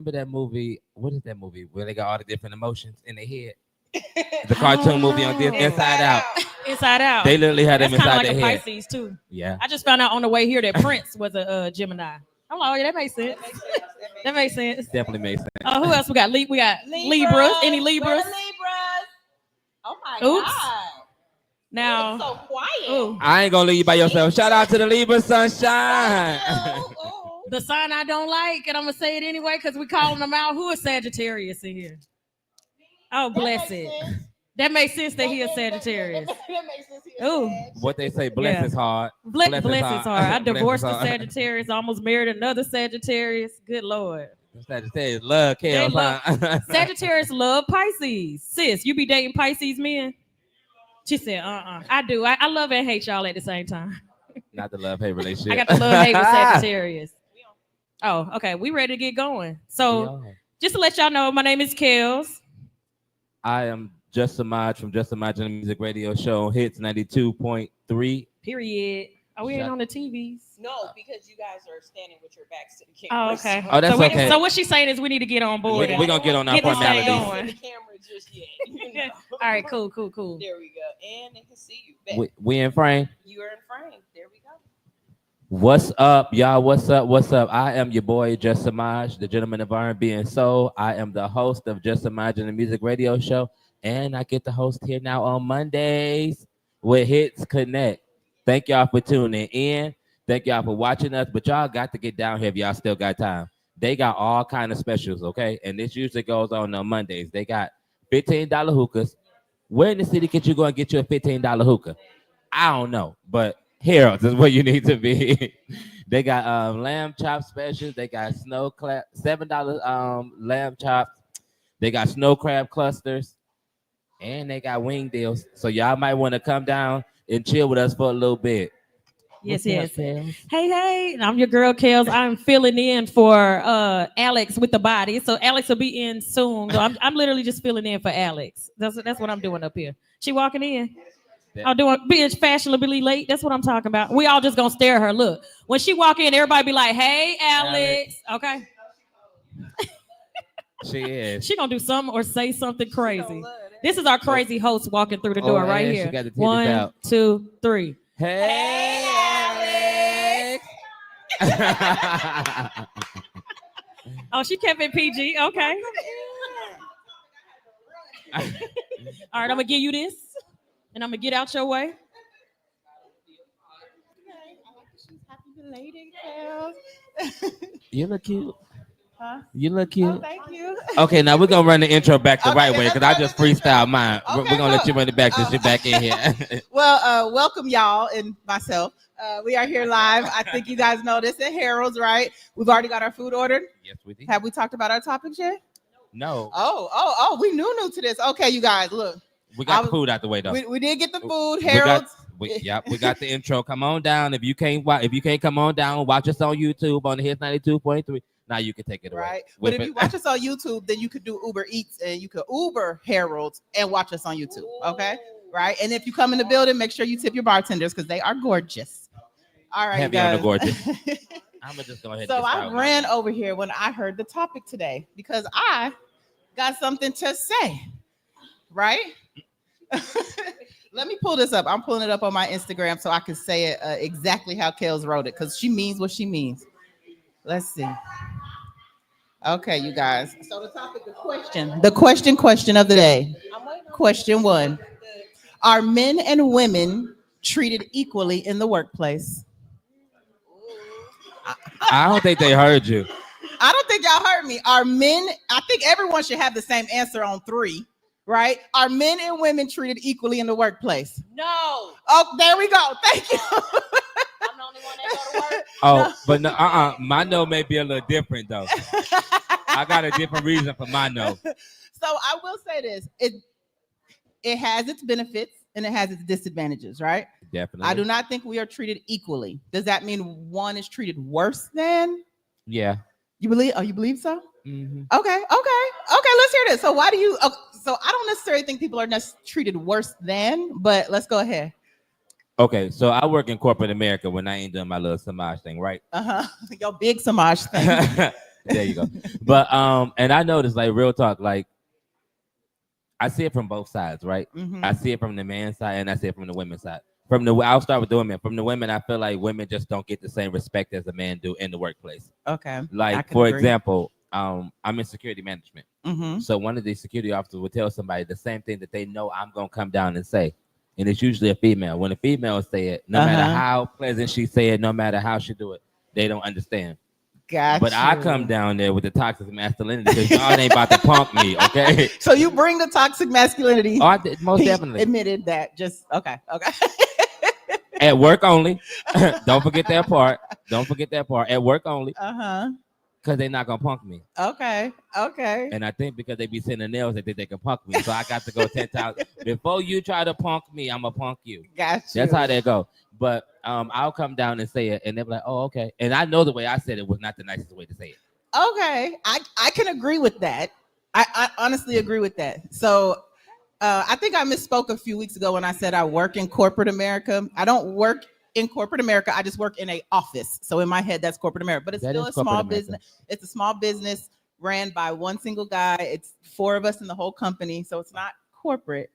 Remember that movie? What is that movie where they got all the different emotions in their head? The cartoon movie on this Oh. Inside Out. Inside Out. They literally had That's them kind of inside like their a head. Pisces too. Yeah. I just found out on the way here that Prince was a Gemini. I'm like, oh yeah, that makes sense. That makes sense. Definitely makes sense. Who else we got? We got Libras. Any Libras? Oh my Oops. God. Now, So quiet. ooh, I ain't gonna leave you by yourself. Shout out to the Libra sunshine. the sign I don't like, and I'm gonna say it anyway because we calling them out. Who is Sagittarius in here? Oh, bless it. That makes sense that he is Sagittarius. That makes sense. Ooh. What they say, bless Yeah. is hard. Bless is hard. I Bless is divorced a hard. Sagittarius, almost married another Sagittarius. Good Lord. Sagittarius love They chaos. love, Huh? Sagittarius love Pisces. Sis, you be dating Pisces men? She said, I do. I love and hate y'all at the same time. Not the love hate relationship. I got the love hate with Sagittarius. Oh, okay. We ready to get going. So just to let y'all know, my name is Kels. I am Just Samaj from Just Imagine the Music Radio Show, Hits 92.3. Period. Oh, we ain't Shut- on the TVs. No, because you guys are standing with your backs to the camera. Oh, okay. Oh, that's so okay. So what she's saying is we need to get on board. We're going to get on our Get this thing formalities. going. The camera just yet. You know? All right, cool. There we go. And they can see you. Back. We in frame. You are in frame. There we go. What's up, y'all? What's up? I am your boy, Just Samaj, the gentleman of R&B and soul. I am the host of Just Imagine the Music Radio Show, and I get to host here now on Mondays with Hits Connect. Thank y'all for tuning in. Thank y'all for watching us, but y'all got to get down here if y'all still got time. They got all kind of specials, okay? And this usually goes on Mondays. They got $15 hookahs. Where in the city can you go and get you a $15 hookah? I don't know, but Harold's is where you need to be. They got lamb chop specials. They got snow crab, $7 lamb chops. They got snow crab clusters, and they got wing deals. So y'all might want to come down and chill with us for a little bit. Yes. What's up, Kels? Hey, I'm your girl Kels. I'm filling in for Alex with the body. So Alex will be in soon. So I'm literally just filling in for Alex. That's what I'm doing up here. She walking in. I'm being fashionably late. That's what I'm talking about. We all just gonna stare at her. Look, when she walk in, everybody be like, "Hey, Alex." Okay. She is. She gonna do something or say something crazy. This is our crazy host walking through the door right yeah, here. she got the titties 1, out. 2, 3. Hey, Alex. Oh, she kept it PG. Okay. All right, I'm gonna give you this, and I'm gonna get out your way. You look cute. Huh? You look cute. Oh, thank you. Okay, now we're gonna run the intro back the Okay, right way let's because I run just the intro. freestyle mine. We're Okay, gonna let you cool. run it back since you're back in here. Well, welcome y'all and myself. We are here live. I think you guys know this at Harold's, right? We've already got our food ordered. Yes, we did. Have we talked about our topics yet? No, Oh, we new to this. Okay, you guys, look. we got the food out the way though. We did get the food. We Harold's. we got the intro. Come on down. If you can't come on down, watch us on YouTube on the Hits 92.3. Now you can take it away. Right. But Whip if it. you watch us on YouTube, then you could do Uber Eats and you could Uber Harold's and watch us on YouTube. Okay. Right. And if you come in the building, make sure you tip your bartenders because they are gorgeous. All right. Heavy you on the guys. gorgeous. I'm gonna just go ahead. So and get I started. ran over here when I heard the topic today because I got something to say. Right. Let me pull this up. I'm pulling it up on my Instagram so I can say it exactly how Kels wrote it because she means what she means. Let's see. Okay, you guys. So the topic, the question of the day. Question 1. Are men and women treated equally in the workplace? I don't think they heard you. I don't think y'all heard me. Are men, I think everyone should have the same answer on 3, right? Are men and women treated equally in the workplace? No. Oh, there we go. Thank you. I'm the only one that go to work. Oh, but no, my no may be a little different though. I got a different reason for my no. So I will say this: it has its benefits and it has its disadvantages, right? Definitely. I do not think we are treated equally. Does that mean one is treated worse than? Yeah. You believe? Oh, you believe so? Mm-hmm. Okay. Let's hear this. So why do you? So I don't necessarily think people are treated worse than, but let's go ahead. Okay, so I work in corporate America when I ain't doing my little Samaj thing, right? Your big Samaj thing. There you go. But and I noticed, like, real talk, like, I see it from both sides, right? Mhm. I see it from the man's side and I see it from the women's side. I'll start with the women. From the women, I feel like women just don't get the same respect as a man do in the workplace. Okay. I Like, can for agree. example, I'm in security management. Mhm. So one of the security officers will tell somebody the same thing that they know I'm gonna come down and say. And it's usually a female. When a female say it, no matter Uh-huh. how pleasant she say it, no matter how she do it, they don't understand. Got But I you. come down there with the toxic masculinity because y'all ain't about to punk me, okay? So you bring the toxic masculinity. Oh, I did, most He definitely. admitted that. Just okay. At work only. Don't forget that part. Don't forget that part. At work only, Uh-huh. because they're not gonna punk me. Okay. And I think because they be sending nails, they think they can punk me. So I got to go 10,000. Before you try to punk me, I'm gonna punk you. Got you. That's how they go. But I'll come down and say it, and they're like, "Oh, okay." And I know the way I said it was not the nicest way to say it. Okay. I can agree with that. I honestly agree with that. So I think I misspoke a few weeks ago when I said I work in corporate America. I don't work in corporate America. I just work in a office. So in my head, that's corporate America. But it's That still is a small corporate America. business. It's a small business ran by one single guy. It's 4 of us in the whole company. So it's not corporate.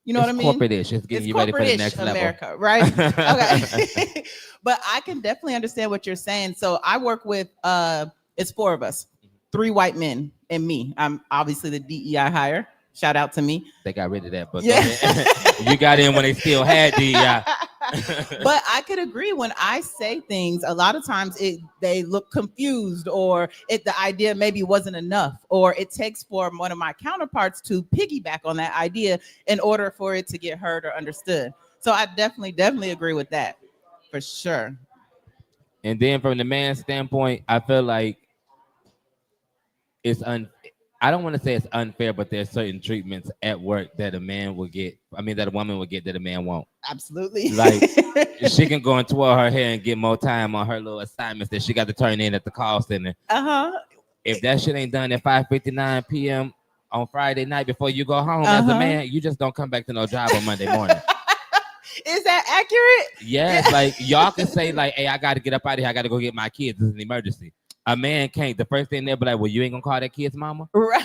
You know what I mean? Corporate-ish. It's getting It's you ready for the corporate-ish next America, right? Okay. But I can definitely understand what you're saying. So I work with it's 4 of us, 3 white men and me. I'm obviously the DEI hire. Shout out to me. They got rid of that, but Yeah. you got in when they still had DEI. But I could agree when I say things, a lot of times they look confused, or the idea maybe wasn't enough, or it takes for one of my counterparts to piggyback on that idea in order for it to get heard or understood. So I definitely agree with that for sure. And then from the man's standpoint, I feel like I don't want to say it's unfair, but there's certain treatments at work that a man will get. I mean, that a woman will get that a man won't. Absolutely. Like, she can go and twirl her hair and get more time on her little assignments that she got to turn in at the call center. If that shit ain't done at 5:59 p.m. on Friday night before you go home as a man, you just don't come back to no job on Monday morning. Is that accurate? Yes, like y'all can say like, "Hey, I got to get up out of here. I got to go get my kids. It's an emergency." A man can't. The first thing they'll be like, "Well, you ain't gonna call that kid's mama?" Right.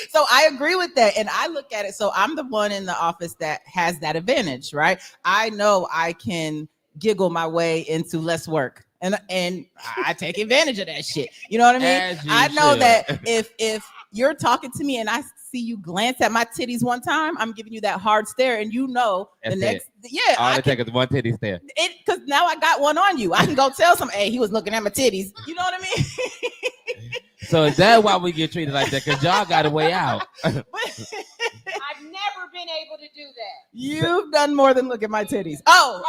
So I agree with that. And I look at it. So I'm the one in the office that has that advantage, right? I know I can giggle my way into less work. And I take advantage of that shit. You know what I mean? As you I know should. that if you're talking to me and I see you glance at my titties one time, I'm giving you that hard stare, and you know That's the next it. yeah, All I it can, takes is one titty stare. it because now I got one on you. I can go tell some, hey, he was looking at my titties. You know what I mean? So is that why we get treated like that? Because y'all got a way out. I've never been able to do that. You've done more than look at my titties. Oh.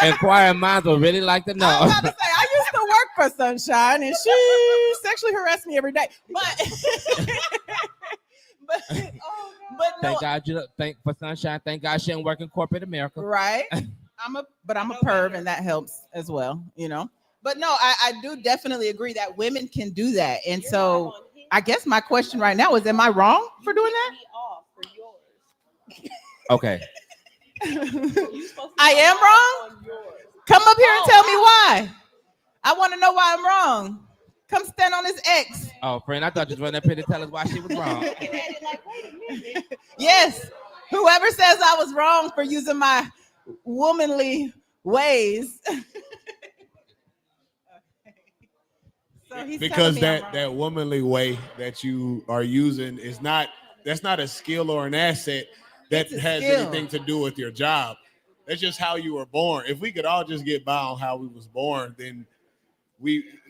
Inquiring minds will really like to know. I was about to say, I used to work for Sunshine, and she sexually harassed me every day. But no, Thank God thank for Sunshine. Thank God she didn't work in corporate America. right? I'm a perv, and that helps as well, you know. But no, I do definitely agree that women can do that, and so I guess my question right now is, am I wrong for doing that? Okay. I am wrong? Come up here and tell me why. I want to know why I'm wrong. Come stand on this X. Oh, friend, I thought you was running up here to tell us why she was wrong. Yes. Whoever says I was wrong for using my womanly ways. So he's Because telling me I'm wrong. that womanly way that you are using that's not a skill or an asset that It's a has skill. anything to do with your job. That's just how you were born. If we could all just get by on how we was born, then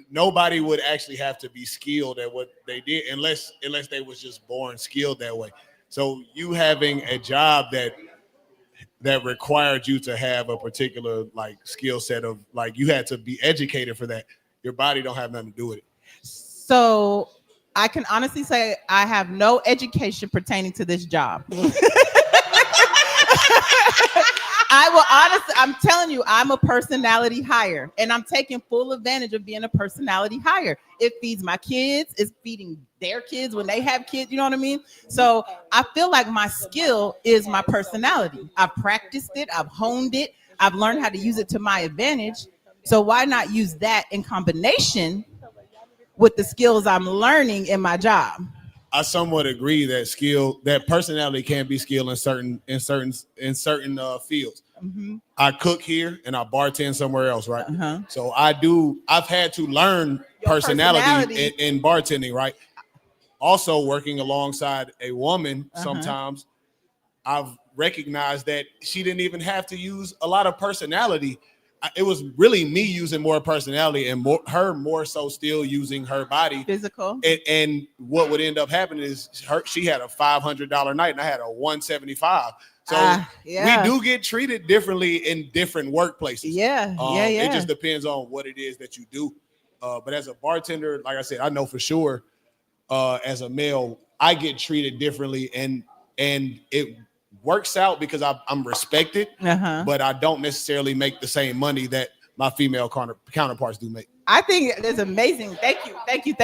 nobody would actually have to be skilled at what they did unless they was just born skilled that way. So you having a job that required you to have a particular like skill set of like you had to be educated for that. Your body don't have nothing to do with it. So I can honestly say I have no education pertaining to this job. I'm telling you, I'm a personality hire, and I'm taking full advantage of being a personality hire. It feeds my kids, it's feeding their kids when they have kids, you know what I mean? So I feel like my skill is my personality. I've practiced it, I've honed it. I've learned how to use it to my advantage. So why not use that in combination with the skills I'm learning in my job? I somewhat agree that personality can be skill in certain fields. Mm-hmm. I cook here and I bartend somewhere else, right? Uh-huh. So I've had to learn personality in bartending, right? Also working alongside a woman, sometimes I've recognized that she didn't even have to use a lot of personality. It was really me using more personality and her more so still using her body, physical. And what would end up happening is she had a $500 night and I had a $175. So we do get treated differently in different workplaces. Yeah. It just depends on what it is that you do. But as a bartender, like I said, I know for sure, as a male, I get treated differently, and it works out because I'm respected, but I don't necessarily make the same money that my female counterparts do make. I think it's amazing. Thank you. I think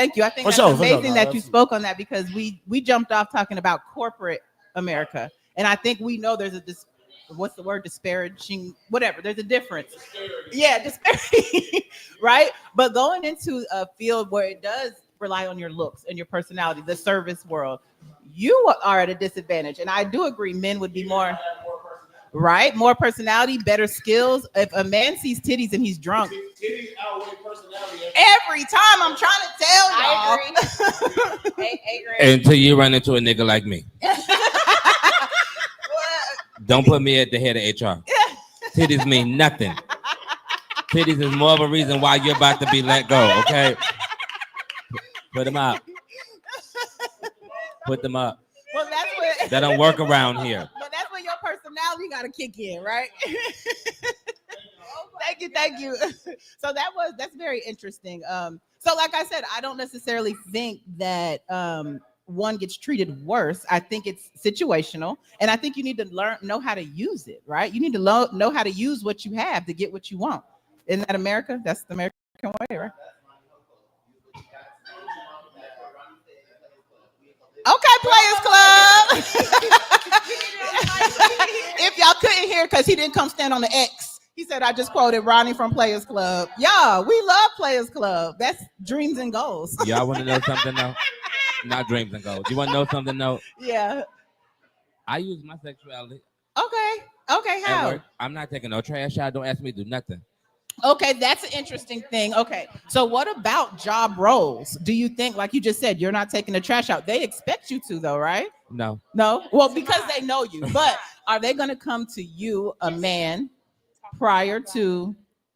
that's amazing that you spoke on that, because we jumped off talking about corporate America, and I think we know there's what's the word, disparaging, whatever. There's a difference. Disparity, right? But going into a field where it does rely on your looks and your personality, the service world, you are at a disadvantage. And I do agree, men would be more personality, better skills. If a man sees titties and he's drunk, Titties outweigh personality every time. I'm trying to tell y'all. I agree. Until you run into a nigga like me. Don't put me at the head of HR. Titties mean nothing. Titties is more of a reason why you're about to be let go, okay? Put them up. Put them up. Well, that's what That don't work around here. But that's when your personality got to kick in, right? Thank you. So that's very interesting. So like I said, I don't necessarily think that one gets treated worse. I think it's situational, and I think you need to know how to use it, right? You need to know how to use what you have to get what you want. Isn't that America? That's the American way, right? Okay, Players Club. If y'all couldn't hear, because he didn't come stand on the X, he said I just quoted Ronnie from Players Club. Yeah, we love Players Club. That's dreams and goals. Y'all want to know something though? Not dreams and goals. You want to know something though? Yeah. I use my sexuality. Okay, how? I'm not taking no trash out. Don't ask me to do nothing. Okay, that's an interesting thing. Okay, so what about job roles? Do you think, like you just said, you're not taking the trash out? They expect you to, though, right? No. Well, because they know you. But are they going to come to you, a man, prior to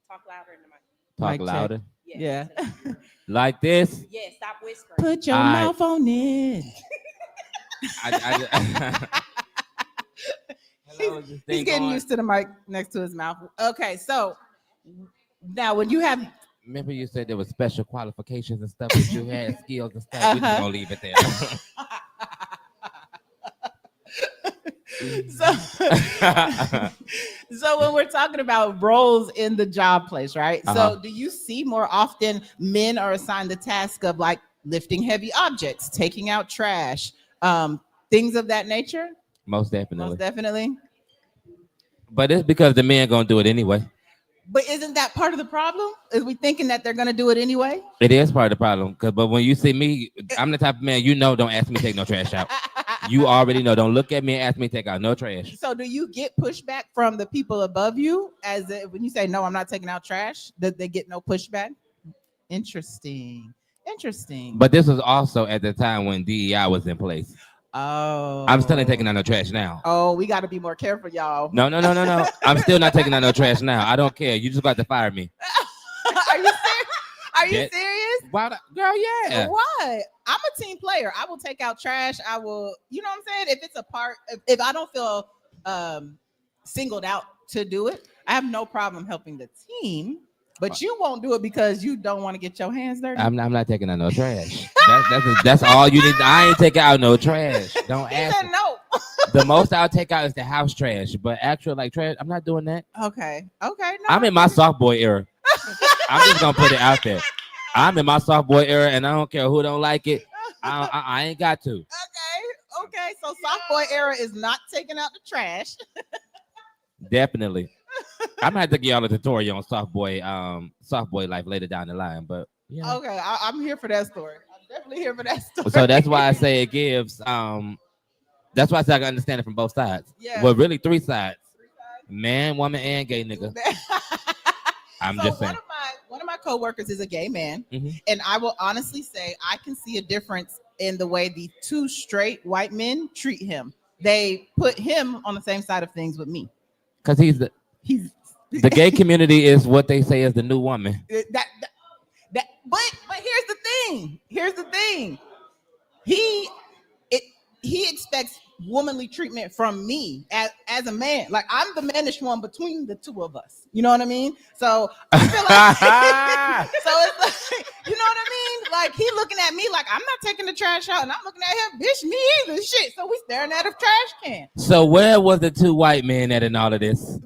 Talk louder in the mic. Talk Mic check. louder. Yeah. Like this. Yeah, stop whispering. Put your Alright. mouth on it. He's getting used to the mic next to his mouth. Okay, so now when you have Remember you said there was special qualifications and stuff that you had, skills and stuff. We just gonna leave it there. So when we're talking about roles in the job place, right? So do you see more often men are assigned the task of like lifting heavy objects, taking out trash, things of that nature? Most definitely. Most definitely. But it's because the men gonna do it anyway. But isn't that part of the problem? Is we thinking that they're gonna do it anyway? It is part of the problem. But when you see me, I'm the type of man, don't ask me to take no trash out. You already know. Don't look at me and ask me to take out no trash. So do you get pushback from the people above you when you say, no, I'm not taking out trash, that they get no pushback? Interesting. But this was also at the time when DEI was in place. Oh. I'm still not taking out no trash now. Oh, we got to be more careful, y'all. No. I'm still not taking out no trash now. I don't care. You just got to fire me. Are you serious? Are you serious? Why, girl, yeah. What? I'm a team player. I will take out trash. I will, you know what I'm saying? If it's a part, if I don't feel singled out to do it, I have no problem helping the team. But you won't do it because you don't want to get your hands dirty. I'm not taking out no trash. That's all you need. I ain't taking out no trash. Don't ask. No. The most I'll take out is the house trash, but actual like trash, I'm not doing that. Okay. No. I'm in my soft boy era. I'm just gonna put it out there. I'm in my soft boy era, and I don't care who don't like it. I ain't got to. Okay. So soft boy era is not taking out the trash. Definitely. I'm gonna have to give y'all a tutorial on soft boy life later down the line, but yeah. Okay, I'm here for that story. I'm definitely here for that story. So that's why I say it gives. That's why I say I can understand it from both sides. Yeah. Well, really three sides: man, woman, and gay nigga. I'm So just saying. one of my coworkers is a gay man, Mhm. and I will honestly say I can see a difference in the way the two straight white men treat him. They put him on the same side of things with me. Because he's the gay community is what they say is the new woman. But here's the thing. Here's the thing. He expects womanly treatment from me as a man. Like I'm the mannish one between the two of us. You know what I mean? So I feel like so it's like, you know what I mean? Like he looking at me like I'm not taking the trash out, and I'm looking at him, bitch, me either. Shit. So we staring at a trash can. So where was the two white men at in all of this?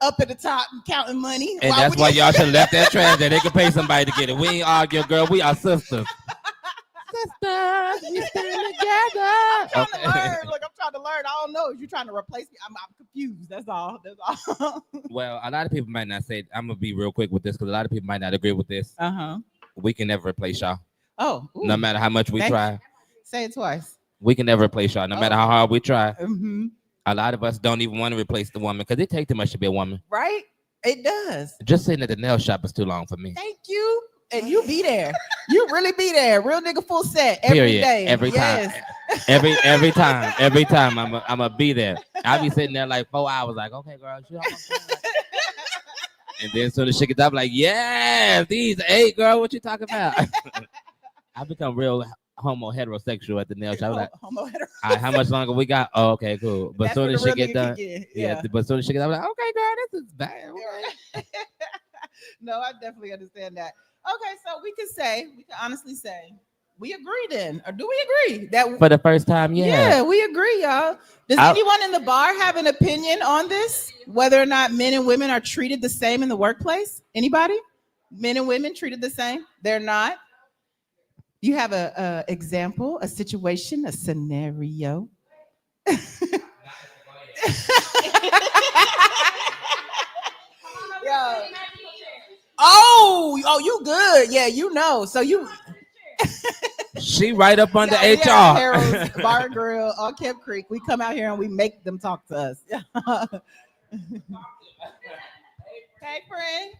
Up at the top counting money. And that's why y'all should have left that trash there. They could pay somebody to get it. We ain't argue, girl. We are sisters. Sisters, we stand together. I'm trying to learn. Look, I'm trying to learn. I don't know. If you're trying to replace me, I'm confused. That's all. That's all. Well, a lot of people might not say. I'm gonna be real quick with this because a lot of people might not agree with this. We can never replace y'all. Oh, ooh. No matter how much we try. Say it twice. We can never replace y'all. No matter how hard we try. Mm-hmm. A lot of us don't even want to replace the woman because it takes too much to be a woman. Right? It does. Just sitting at the nail shop is too long for me. Thank you. And you be there. You really be there. Real nigga full set every day. Every time. Every time I'm gonna be there. I'll be sitting there like 4 hours, like, okay, girl, you and then as soon as she gets up, like, yeah, these 8, girl, what you talking about? I become real heterosexual at the nail shop. Like, all right, how much longer we got? Oh, okay, cool. But as soon as she get done, but as soon as she get done, I'm like, okay, girl, this is bad. Okay. No, I definitely understand that. Okay, so we can honestly say we agree then, or do we agree that for the first time? Yeah, we agree, y'all. Does anyone in the bar have an opinion on this? Whether or not men and women are treated the same in the workplace? Anybody? Men and women treated the same? They're not. You have a example, a situation, a scenario. Yo. Oh, you good? Yeah, you know. So you. She right up under HR. Harold's Bar and Grill on Kemp Creek. We come out here and we make them talk to us. Hey, friend.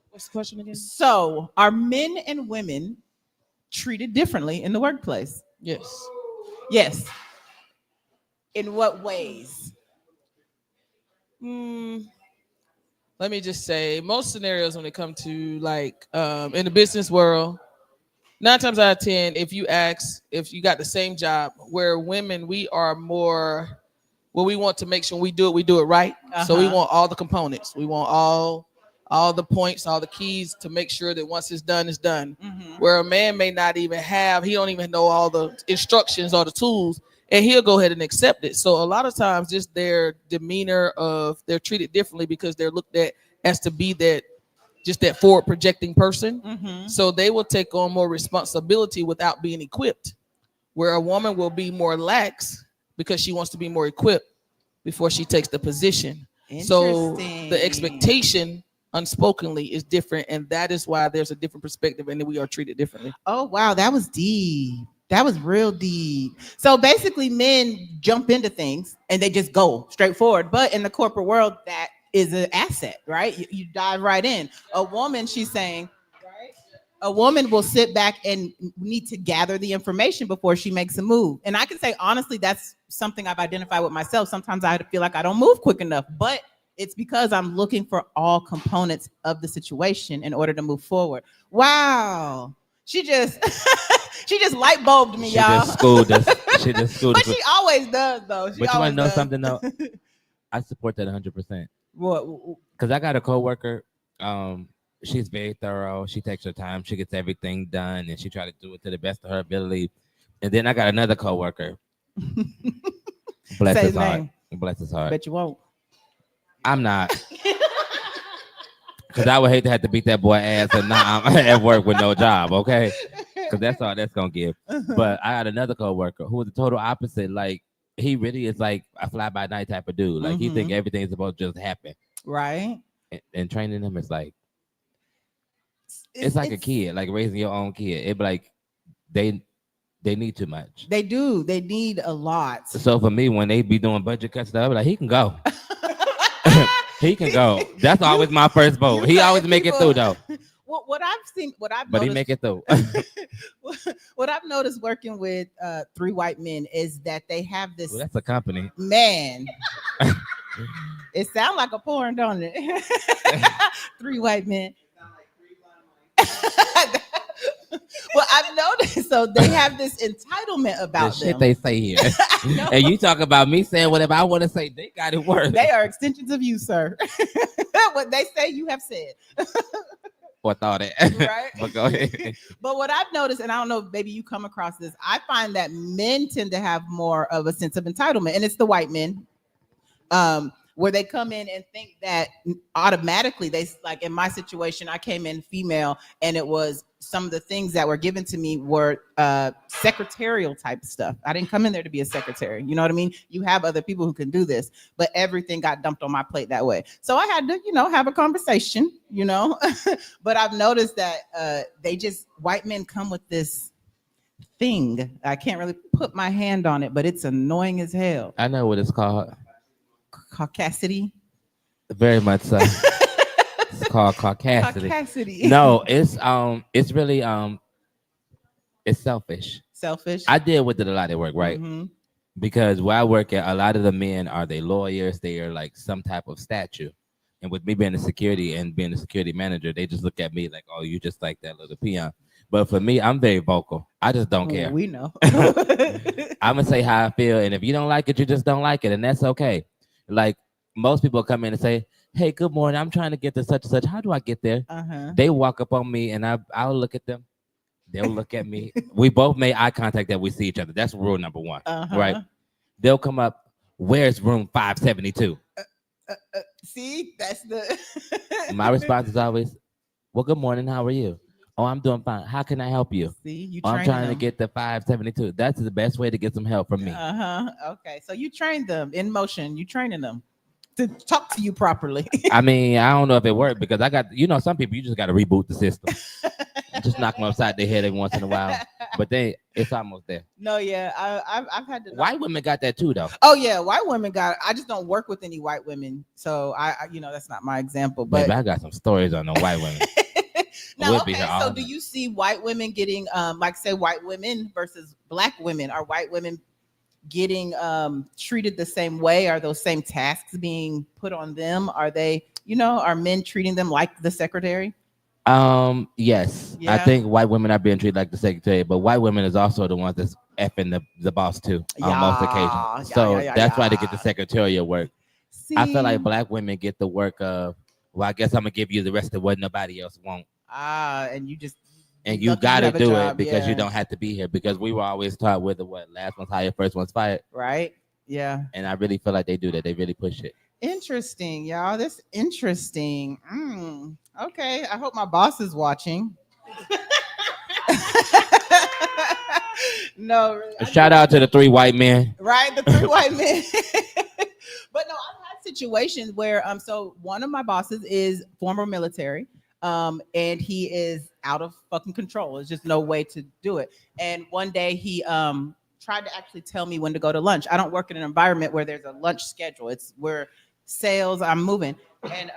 What's the question again? So, are men and women treated differently in the workplace? Yes. Yes. In what ways? Let me just say, most scenarios when it comes to like in the business world, 9 times out of 10, if you ask if you got the same job, where women, we are more, well, we want to make sure we do it right. So we want all the components. We want all the points, all the keys to make sure that once it's done, it's done. Where a man may not even have, he don't even know all the instructions or the tools, and he'll go ahead and accept it. So a lot of times just their demeanor they're treated differently because they're looked at as to be that forward projecting person. So they will take on more responsibility without being equipped, where a woman will be more lax because she wants to be more equipped before she takes the position. So the expectation unspokenly is different, and that is why there's a different perspective and we are treated differently. Oh, wow, that was deep. That was real deep. So basically men jump into things and they just go straight forward. But in the corporate world, that is an asset, right? You dive right in. A woman, she's saying, right? A woman will sit back and need to gather the information before she makes a move. And I can say, honestly, that's something I've identified with myself. Sometimes I feel like I don't move quick enough, but it's because I'm looking for all components of the situation in order to move forward. Wow. She just light bulbed me, y'all. Just schooled us. She just schooled us. But she always does, though. But you want to know something, though? I support that 100%. What? Because I got a coworker. She's very thorough. She takes her time. She gets everything done, and she tries to do it to the best of her ability. And then I got another coworker. Bless his heart. Bless his heart. Bet you won't. I'm not. Because I would hate to have to beat that boy ass and now I'm at work with no job, okay? Because that's all that's going to give. But I had another coworker who was the total opposite. Like, he really is like a fly by night type of dude. Like he think everything's supposed to just happen. Right. And training them is like it's like a kid, like raising your own kid. It be like they need too much. They do. They need a lot. So for me, when they be doing budget cuts stuff, I be like, he can go. He can go. That's always my first vote. He always make it through though. What I've seen, But noticed, he make it through. what I've noticed working with 3 white men is that they have this Well, that's a company. man. It sounds like a porn, don't it? 3 white men. Well, I've noticed. So they have this entitlement The about shit them. they say here. And you talk about me saying whatever I want to say. They got it worse. They are extensions of you, sir. What they say, you have said. Or thought it. Right? But go ahead. But what I've noticed, and I don't know, maybe you come across this, I find that men tend to have more of a sense of entitlement, and it's the white men, where they come in and think that automatically they, like in my situation, I came in female, and it was some of the things that were given to me were secretarial type stuff. I didn't come in there to be a secretary. You know what I mean? You have other people who can do this, but everything got dumped on my plate that way. So I had to, have a conversation, but I've noticed that white men come with this thing. I can't really put my hand on it, but it's annoying as hell. I know what it's called. Caucasity. Very much so. It's called caucasity. Caucasity. No, it's really it's selfish. Selfish. I deal with it a lot at work, right? Mhm. Because where I work at, a lot of the men are they lawyers, they are like some type of statue. And with me being a security and being a security manager, they just look at me like, oh, you just like that little peon. But for me, I'm very vocal. I just don't care. We know. I'm gonna say how I feel, and if you don't like it, you just don't like it, and that's okay. Like most people come in and say, "Hey, good morning. I'm trying to get to such and such. How do I get there?" Uh-huh. They walk up on me, and I'll look at them. They'll look at me. We both made eye contact that we see each other. That's rule number 1, right? They'll come up. Where's room 572? See, that's the. My response is always, "Well, good morning. How are you?" "Oh, I'm doing fine. How can I help you?" See, you. "Oh, I'm trying to get the 572. That's the best way to get some help from me. Okay, so you trained them in motion. You training them to talk to you properly. I mean, I don't know if it worked because I got, some people you just got to reboot the system. Just knock them upside their head every once in a while. But it's almost there. No, yeah, I've had to. White women got that too, though. Oh yeah, white women got it. I just don't work with any white women, so I that's not my example. But Baby, I got some stories on the white women. now, We'll be here all so night. do you see white women getting, like say white women versus black women? Are white women getting treated the same way? Are those same tasks being put on them? Are they, are men treating them like the secretary? Yes. I Yeah. think white women are being treated like the secretary, but white women is also the ones that's effing the boss too on most occasions. So that's why they get the secretarial work. I feel like black women get the work of, well, I guess I'm gonna give you the rest of what nobody else wants. And you You lucky got to have a do job, it because you yeah. don't have to be here, because we were always taught with the last one's hired, first one's fired. right? Yeah. And I really feel like they do that. They really push it. Interesting, y'all. That's interesting. Okay. I hope my boss is watching. No, really. Shout out to the 3 white men. Right, the 3 white men. But no, I've had situations where so one of my bosses is former military, and he is out of fucking control. There's just no way to do it. And one day he tried to actually tell me when to go to lunch. I don't work in an environment where there's a lunch schedule. It's where sales, I'm moving. And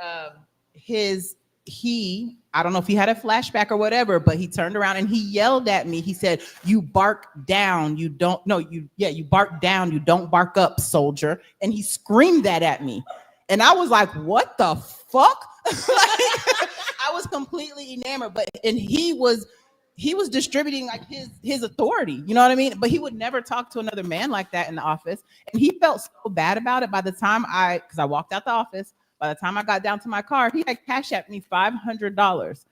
I don't know if he had a flashback or whatever, but he turned around and he yelled at me. He said, "You bark down, you don't you bark down, you don't bark up, soldier." And he screamed that at me. And I was like, what the fuck? I was completely enamored, and he was distributing like his authority, you know what I mean? But he would never talk to another man like that in the office. And he felt so bad about it by the time because I walked out the office. By the time I got down to my car, he had cash at me $500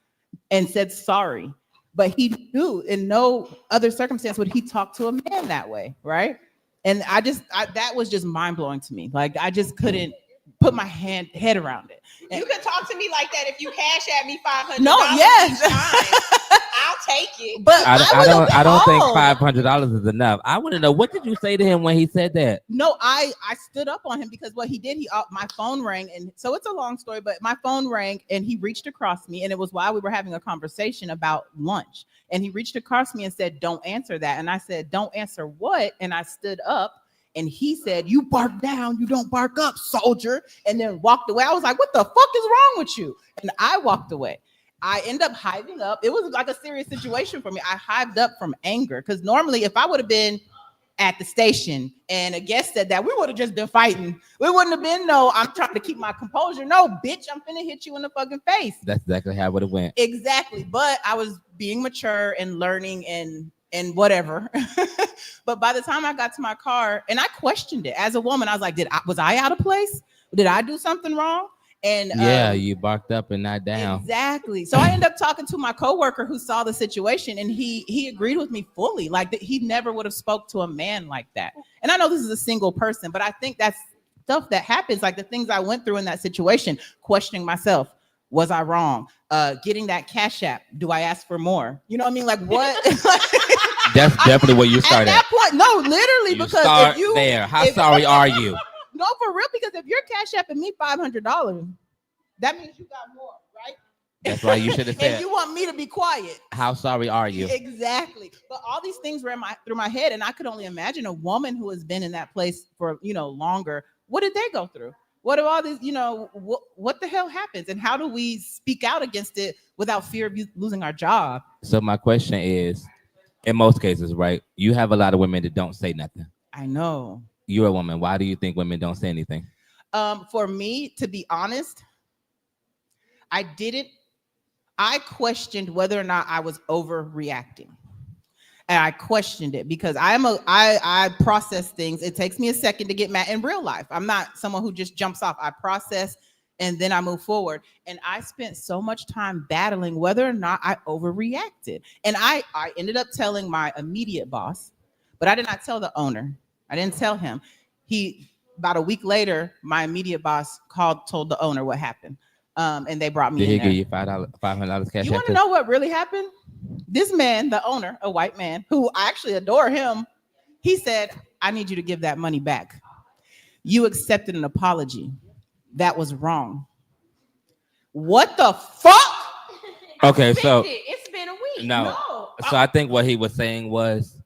and said sorry. But he knew in no other circumstance would he talk to a man that way, right? And that was just mind blowing to me. Like I just couldn't put my head around it. You can talk to me like that if you cash at me $500. No, yes. each time. I'll take it. But I don't think appalled. $500 is enough. I want to know, what did you say to him when he said that? No, I stood up on him because what he did, my phone rang, and so it's a long story, but my phone rang and he reached across me, and it was while we were having a conversation about lunch, and he reached across me and said, "Don't answer that," and I said, "Don't answer what?" And I stood up, and he said, "You bark down, you don't bark up, soldier," and then walked away. I was like, "What the fuck is wrong with you?" And I walked away. I end up hiving up. It was like a serious situation for me. I hived up from anger because normally if I would have been at the station and a guest said that, we would have just been fighting. We wouldn't have been, no, I'm trying to keep my composure. No, bitch, I'm finna hit you in the fucking face. That's exactly how it would have went. Exactly. But I was being mature and learning and whatever. But by the time I got to my car, and I questioned it as a woman, I was like, was I out of place? Did I do something wrong? And yeah, you barked up and not down. Exactly. So I ended up talking to my coworker who saw the situation, and he agreed with me fully. Like he never would have spoke to a man like that. And I know this is a single person, but I think that's stuff that happens, like the things I went through in that situation, questioning myself. Was I wrong? Getting that Cash App. Do I ask for more? You know what I mean? Like what? That's definitely where you started. At that point, no, literally, You because start if you there. How sorry are you? No, for real, because if you're Cash Apping me $500, that means you got more, right? That's why you should have And said, you want me to be quiet. how sorry are you? Exactly. But all these things were through my head, and I could only imagine a woman who has been in that place for longer. What did they go through? What are all these, what the hell happens? And how do we speak out against it without fear of losing our job? So my question is, in most cases, right, you have a lot of women that don't say nothing. I know. You're a woman. Why do you think women don't say anything? For me, to be honest, I questioned whether or not I was overreacting. And I questioned it because I process things. It takes me a second to get mad in real life. I'm not someone who just jumps off. I process and then I move forward. And I spent so much time battling whether or not I overreacted. And I ended up telling my immediate boss, but I did not tell the owner. I didn't tell him. About a week later, my immediate boss told the owner what happened. And they brought me Did in he there. give you $500 cash? You want to know what really happened? This man, the owner, a white man, who I actually adore him, he said, "I need you to give that money back. You accepted an apology. That was wrong." What the fuck? Okay, so It's been a week. no. So I think what he was saying was,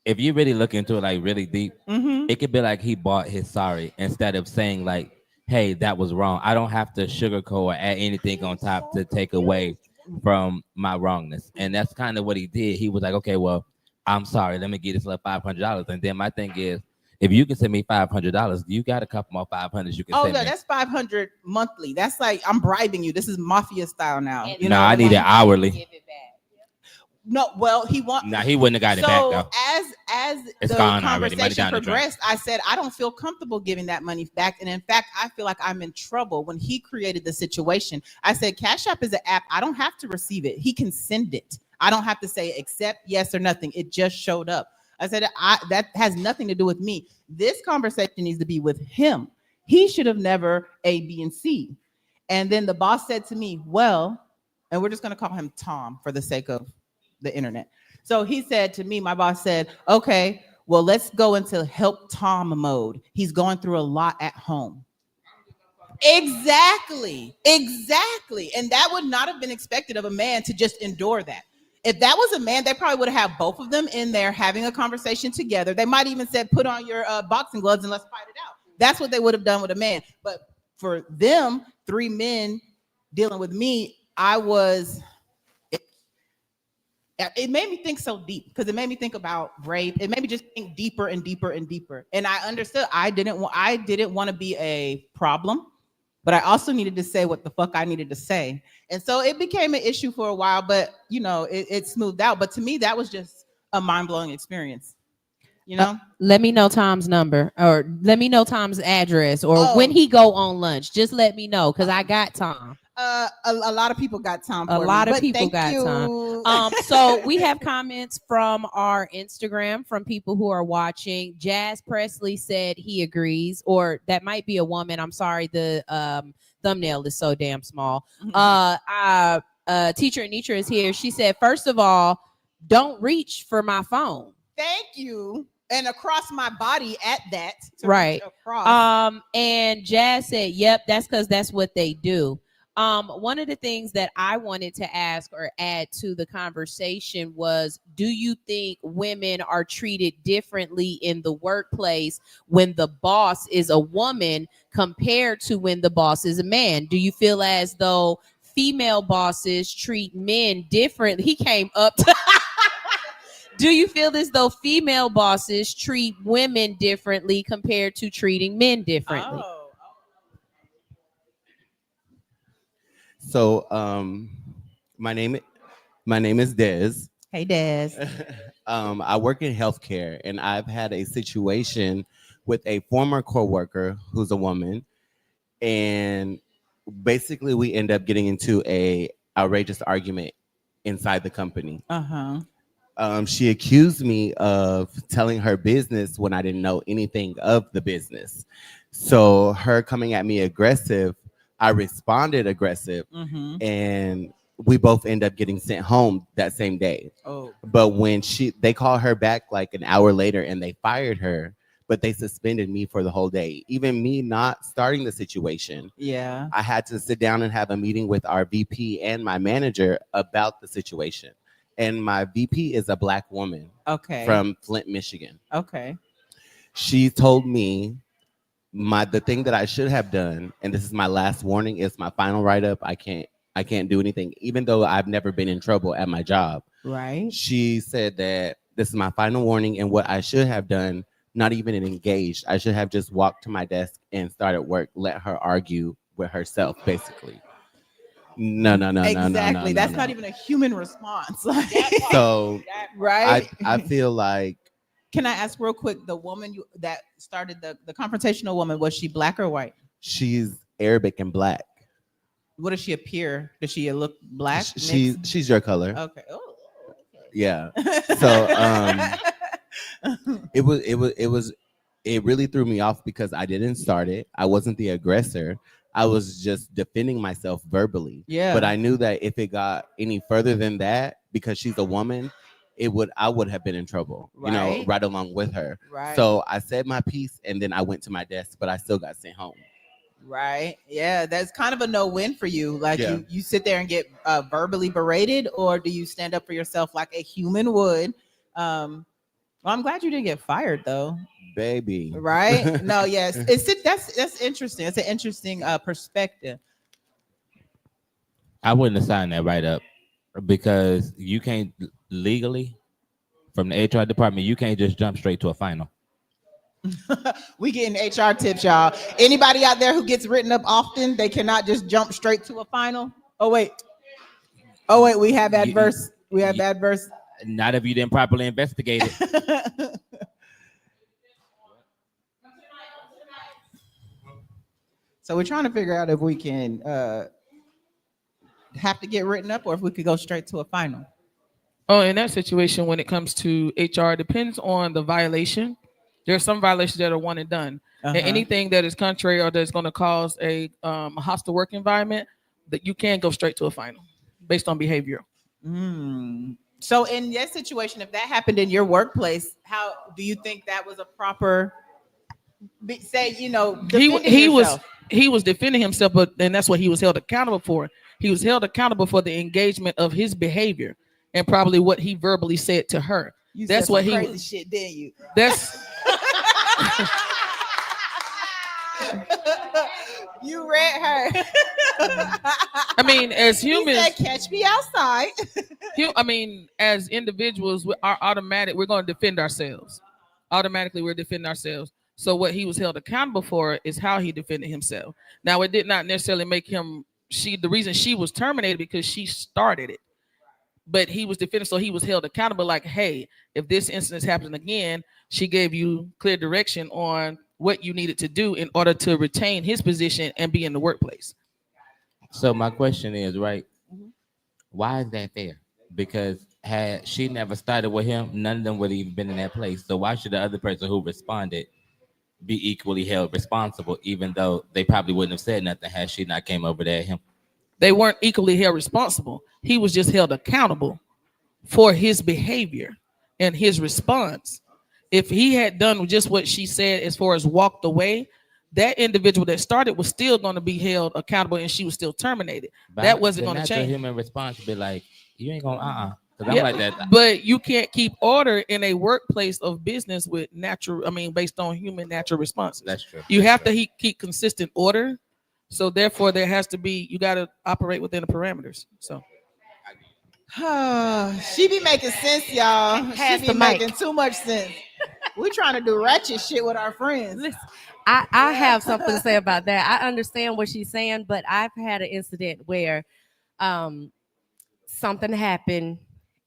if you really look into it like really deep, it could be like he bought his sorry instead of saying like, "Hey, that was wrong. I don't have to sugarcoat or add anything on top to take away from my wrongness." And that's kind of what he did. He was like, "Okay, well, I'm sorry. Let me get this little $500." And then my thing is, if you can send me $500, you got a couple more 500s you can Oh send no, me. that's $500 monthly. That's like I'm bribing you. This is mafia style now. And You No, know, I need it hourly. Give it back. No, well, he No, he wouldn't have got it back though. As It's the gone already. Money conversation down the drain. progressed, I said I don't feel comfortable giving that money back, and in fact, I feel like I'm in trouble. When he created the situation, I said Cash App is an app. I don't have to receive it. He can send it. I don't have to say accept, yes or nothing. It just showed up. I said that has nothing to do with me. This conversation needs to be with him. He should have never A, B, and C. And then the boss said to me, "Well," and we're just going to call him Tom for the sake of the internet. So he said to me, my boss said, "Okay, well, let's go into help Tom mode. He's going through a lot at home." Exactly. And that would not have been expected of a man to just endure that. If that was a man, they probably would have had both of them in there having a conversation together. They might even said, "Put on your boxing gloves and let's fight it out." That's what they would have done with a man. But for them, 3 men dealing with me, it made me think so deep because it made me think about rape. It made me just think deeper and deeper and deeper. And I understood I didn't want to be a problem, but I also needed to say what the fuck I needed to say. And so it became an issue for a while, but it smoothed out. But to me, that was just a mind-blowing experience. Let me know Tom's number, or let me know Tom's address, or when he go on lunch. Just let me know because I got Tom. A lot of people got time for A me, lot of but people thank got you. So we have comments from our Instagram from people who are watching. Jazz Presley said he agrees, or that might be a woman. I'm sorry, the thumbnail is so damn small. Teacher Anitra is here. She said, first of all, don't reach for my phone. Thank you. And across my body at that. Right. Across. And Jazz said, yep, that's because that's what they do. One of the things that I wanted to ask or add to the conversation was, do you think women are treated differently in the workplace when the boss is a woman compared to when the boss is a man? Do you feel as though female bosses treat men differently? He came up to do you feel as though female bosses treat women differently compared to treating men differently? So, my name is Dez. Hey, Dez. I work in healthcare, and I've had a situation with a former coworker who's a woman, and basically we end up getting into a outrageous argument inside the company. She accused me of telling her business when I didn't know anything of the business. So her coming at me aggressive, I responded aggressive, and we both end up getting sent home that same day. But when they called her back like an hour later and they fired her, but they suspended me for the whole day. Even me not starting the situation. Yeah. I had to sit down and have a meeting with our VP and my manager about the situation. And my VP is a Black woman. Okay. From Flint, Michigan. Okay. She told me the thing that I should have done, and this is my last warning, is my final write-up. I can't do anything, even though I've never been in trouble at my job. Right. She said that this is my final warning, and what I should have done, not even engaged. I should have just walked to my desk and started work, let her argue with herself, basically. No. Exactly. That's not even a human response. So, right. I feel like. Can I ask real quick, the woman that started the confrontational woman, was she Black or white? She's Arabic and Black. What does she appear? Does she look Black? She's your color. Okay. Oh. Yeah. So it really threw me off because I didn't start it. I wasn't the aggressor. I was just defending myself verbally. Yeah. But I knew that if it got any further than that, because she's a woman, I would have been in trouble, right. Right along with her. Right. So I said my piece and then I went to my desk, but I still got sent home. Right. Yeah. That's kind of a no-win for you. Like you sit there and get verbally berated, or do you stand up for yourself like a human would? Well, I'm glad you didn't get fired though. Baby. Right? No, yes. That's interesting. It's an interesting perspective. I wouldn't have signed that right up because you can't legally, from the HR department, you can't just jump straight to a final. We getting HR tips, y'all. Anybody out there who gets written up often, they cannot just jump straight to a final. Oh wait, we have adverse. Adverse. Not if you didn't properly investigate it. So we're trying to figure out if we can have to get written up or if we could go straight to a final. Oh, in that situation, when it comes to HR, it depends on the violation. There are some violations that are one and done. And anything that is contrary or that's going to cause a hostile work environment, that you can go straight to a final based on behavior. So in that situation, if that happened in your workplace, how do you think that was a proper? He was defending himself, but then that's what he was held accountable for. He was held accountable for the engagement of his behavior and probably what he verbally said to her. That's what he crazy shit, didn't you? That's you read her. I mean, as humans, he said, catch me outside. I mean, as individuals, we're going to defend ourselves. Automatically, we're defending ourselves. So what he was held accountable for is how he defended himself. Now, it did not necessarily make him. The reason she was terminated because she started it, but he was defending. So he was held accountable. Like, hey, if this incident happens again, she gave you clear direction on what you needed to do in order to retain his position and be in the workplace. So my question is, right? Mhm. Why is that fair? Because had she never started with him, none of them would have even been in that place. So why should the other person who responded be equally held responsible, even though they probably wouldn't have said nothing had she not came over there at him? They weren't equally held responsible. He was just held accountable for his behavior and his response. If he had done just what she said as far as walked away, that individual that started was still going to be held accountable and she was still terminated. That wasn't the going to natural change. human response would be like, you ain't gonna because I'm Yeah, like that. but you can't keep order in a workplace of business with natural, I mean, based on human natural responses. That's true. You have to keep consistent order. So therefore, there has to be, you got to operate within the parameters. So She be making sense, y'all. Pass She the be mic. making too much sense. We trying to do ratchet shit with our friends. Listen, I have something to say about that. I understand what she's saying, but I've had an incident where something happened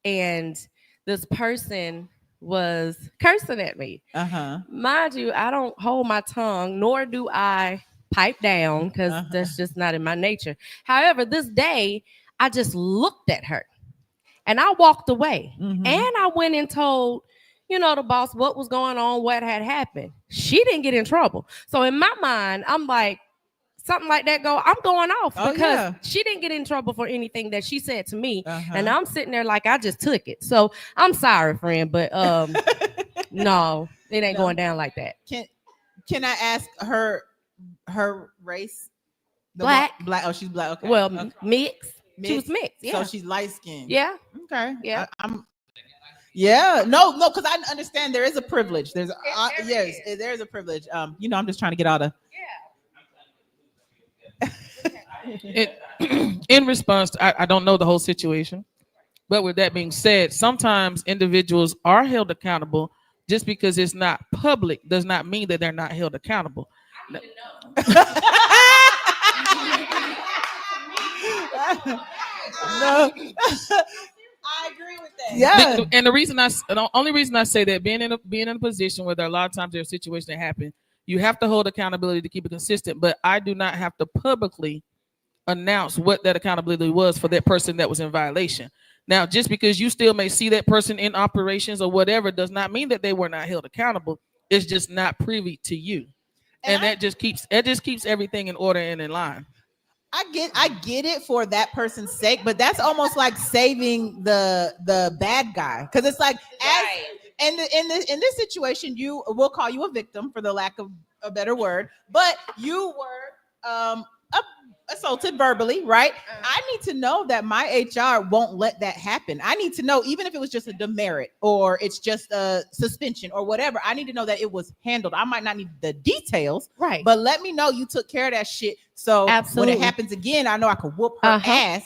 and this person was cursing at me. Mind you, I don't hold my tongue, nor do I pipe down because that's just not in my nature. However, this day, I just looked at her and I walked away. And I went and told, the boss what was going on, what had happened. She didn't get in trouble. So in my mind, I'm like, something like that I'm going off because she didn't get in trouble for anything that she said to me. And I'm sitting there like I just took it. So I'm sorry, friend, but no, it ain't going down like that. Can I ask her race? Black. Black. Oh, she's black. Okay. Well, Okay. mixed. She was mixed. Yeah. So she's light skinned. Yeah. Okay. Yeah. Yeah. No, because I understand there is a privilege. There's there is a privilege. I'm just trying to get out of. in response, I don't know the whole situation, but with that being said, sometimes individuals are held accountable. Just because it's not public does not mean that they're not held accountable. No. I agree with that. Yeah. And the only reason I say that, being in a position where there are a lot of times there's a situation that happen, you have to hold accountability to keep it consistent. But I do not have to publicly announce what that accountability was for that person that was in violation. Now, just because you still may see that person in operations or whatever does not mean that they were not held accountable. It's just not privy to you. And that just keeps everything in order and in line. I get it for that person's sake, but that's almost like saving the bad guy, because it's like in this situation, we'll call you a victim for the lack of a better word, but you were assaulted verbally, right? I need to know that my HR won't let that happen. I need to know, even if it was just a demerit or it's just a suspension or whatever, I need to know that it was handled. I might not need the details, right? But let me know you took care of that shit. So Absolutely. when it happens again, I know I can whoop her ass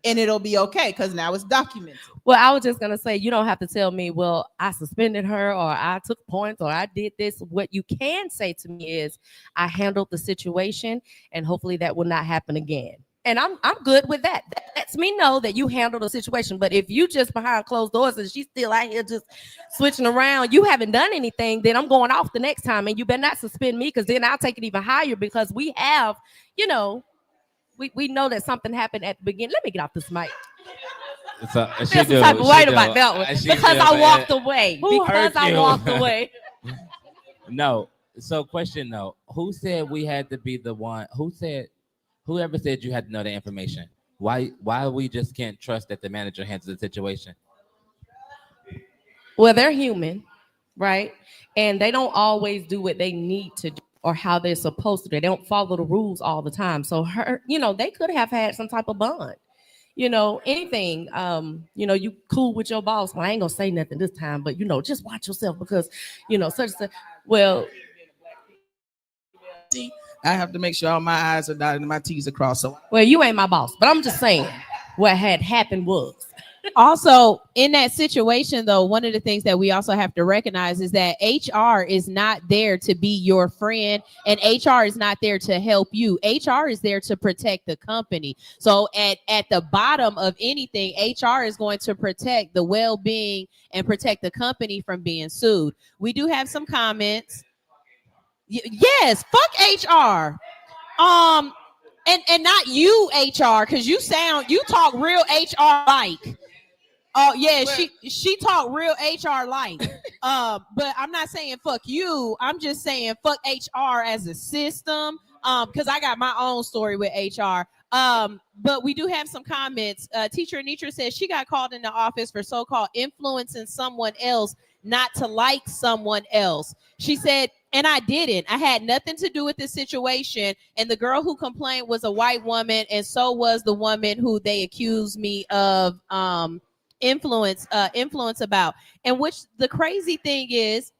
and it'll be okay because now it's documented. Well, I was just going to say, you don't have to tell me, well, I suspended her or I took points or I did this. What you can say to me is I handled the situation and hopefully that will not happen again. And I'm good with that. That lets me know that you handled the situation. But if you just behind closed doors and she's still out here just switching around, you haven't done anything, then I'm going off the next time. And you better not suspend me because then I'll take it even higher because we have, we know that something happened at the beginning. Let me get off this mic. So, I feel some type of way about that one because I walked away. Because I walked away. No. So question though, who said we had to be the one? Whoever said you had to know the information? Why we just can't trust that the manager handles the situation? Well, they're human, right? And they don't always do what they need to do or how they're supposed to. They don't follow the rules all the time. So they could have had some type of bond. Anything, you cool with your boss. Well, I ain't gonna say nothing this time, but just watch yourself because, such and such. Well, I have to make sure all my I's are dotted and my T's are crossed. So, well, you ain't my boss, but I'm just saying what had happened was. Also, in that situation, though, one of the things that we also have to recognize is that HR is not there to be your friend and HR is not there to help you. HR is there to protect the company. So at the bottom of anything, HR is going to protect the well-being and protect the company from being sued. We do have some comments. Yes, fuck HR. And not you, HR, because you talk real HR like. Oh yeah, she talk real HR like. But I'm not saying fuck you. I'm just saying fuck HR as a system. Because I got my own story with HR. But we do have some comments. Teacher Anitra says she got called in the office for so-called influencing someone else not to like someone else. She said, and I didn't. I had nothing to do with this situation. And the girl who complained was a white woman, and so was the woman who they accused me of influence about. And which the crazy thing is,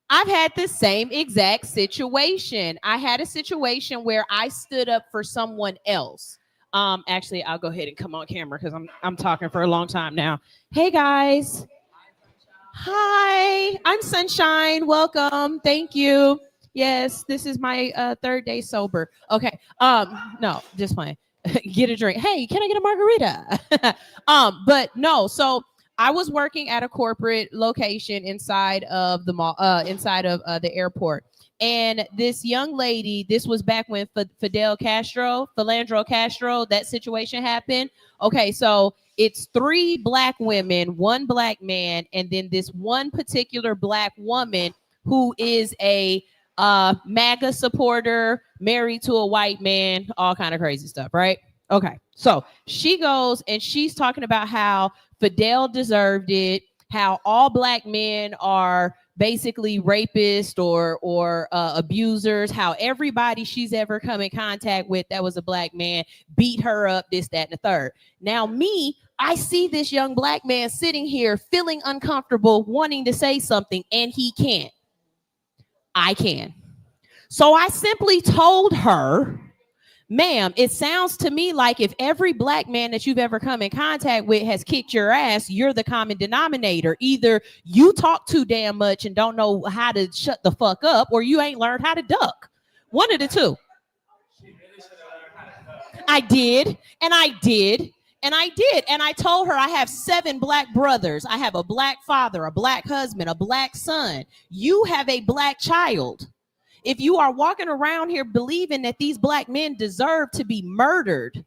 I've had the same exact situation. I had a situation where I stood up for someone else. Actually, I'll go ahead and come on camera because I'm talking for a long time now. Hey guys. Hi, I'm Sunshine. Welcome. Thank you. Yes, this is my third day sober. Okay. No, just playing. Get a drink. Hey, can I get a margarita? But no, so I was working at a corporate location inside of the mall, inside of the airport. And this young lady, this was back when Philandro Castro, that situation happened. Okay, so it's 3 black women, 1 black man, and then this one particular black woman who is a MAGA supporter, married to a white man, all kind of crazy stuff, right? Okay, so she goes and she's talking about how Fidel deserved it, how all black men are basically rapists or abusers, how everybody she's ever come in contact with that was a black man beat her up, this, that, and the third. Now me, I see this young black man sitting here feeling uncomfortable, wanting to say something, and he can't. I can. So I simply told her, ma'am, it sounds to me like if every black man that you've ever come in contact with has kicked your ass, you're the common denominator. Either you talk too damn much and don't know how to shut the fuck up, or you ain't learned how to duck. One of the two. I did, and I did, and I did. And I told her I have 7 black brothers. I have a black father, a black husband, a black son. You have a black child. If you are walking around here believing that these black men deserve to be murdered,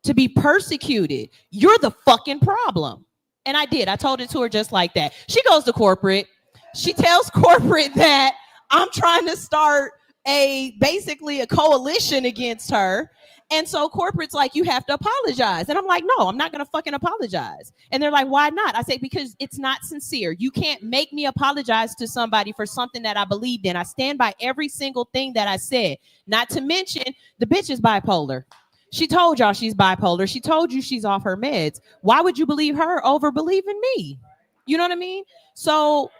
to be persecuted, you're the fucking problem. And I did. I told it to her just like that. She goes to corporate. She tells corporate that I'm trying to start basically a coalition against her. And so corporate's like, you have to apologize. And I'm like, no, I'm not going to fucking apologize. And they're like, why not? I say, because it's not sincere. You can't make me apologize to somebody for something that I believed in. I stand by every single thing that I said. Not to mention, the bitch is bipolar. She told y'all she's bipolar. She told you she's off her meds. Why would you believe her over believing me? You know what I mean? So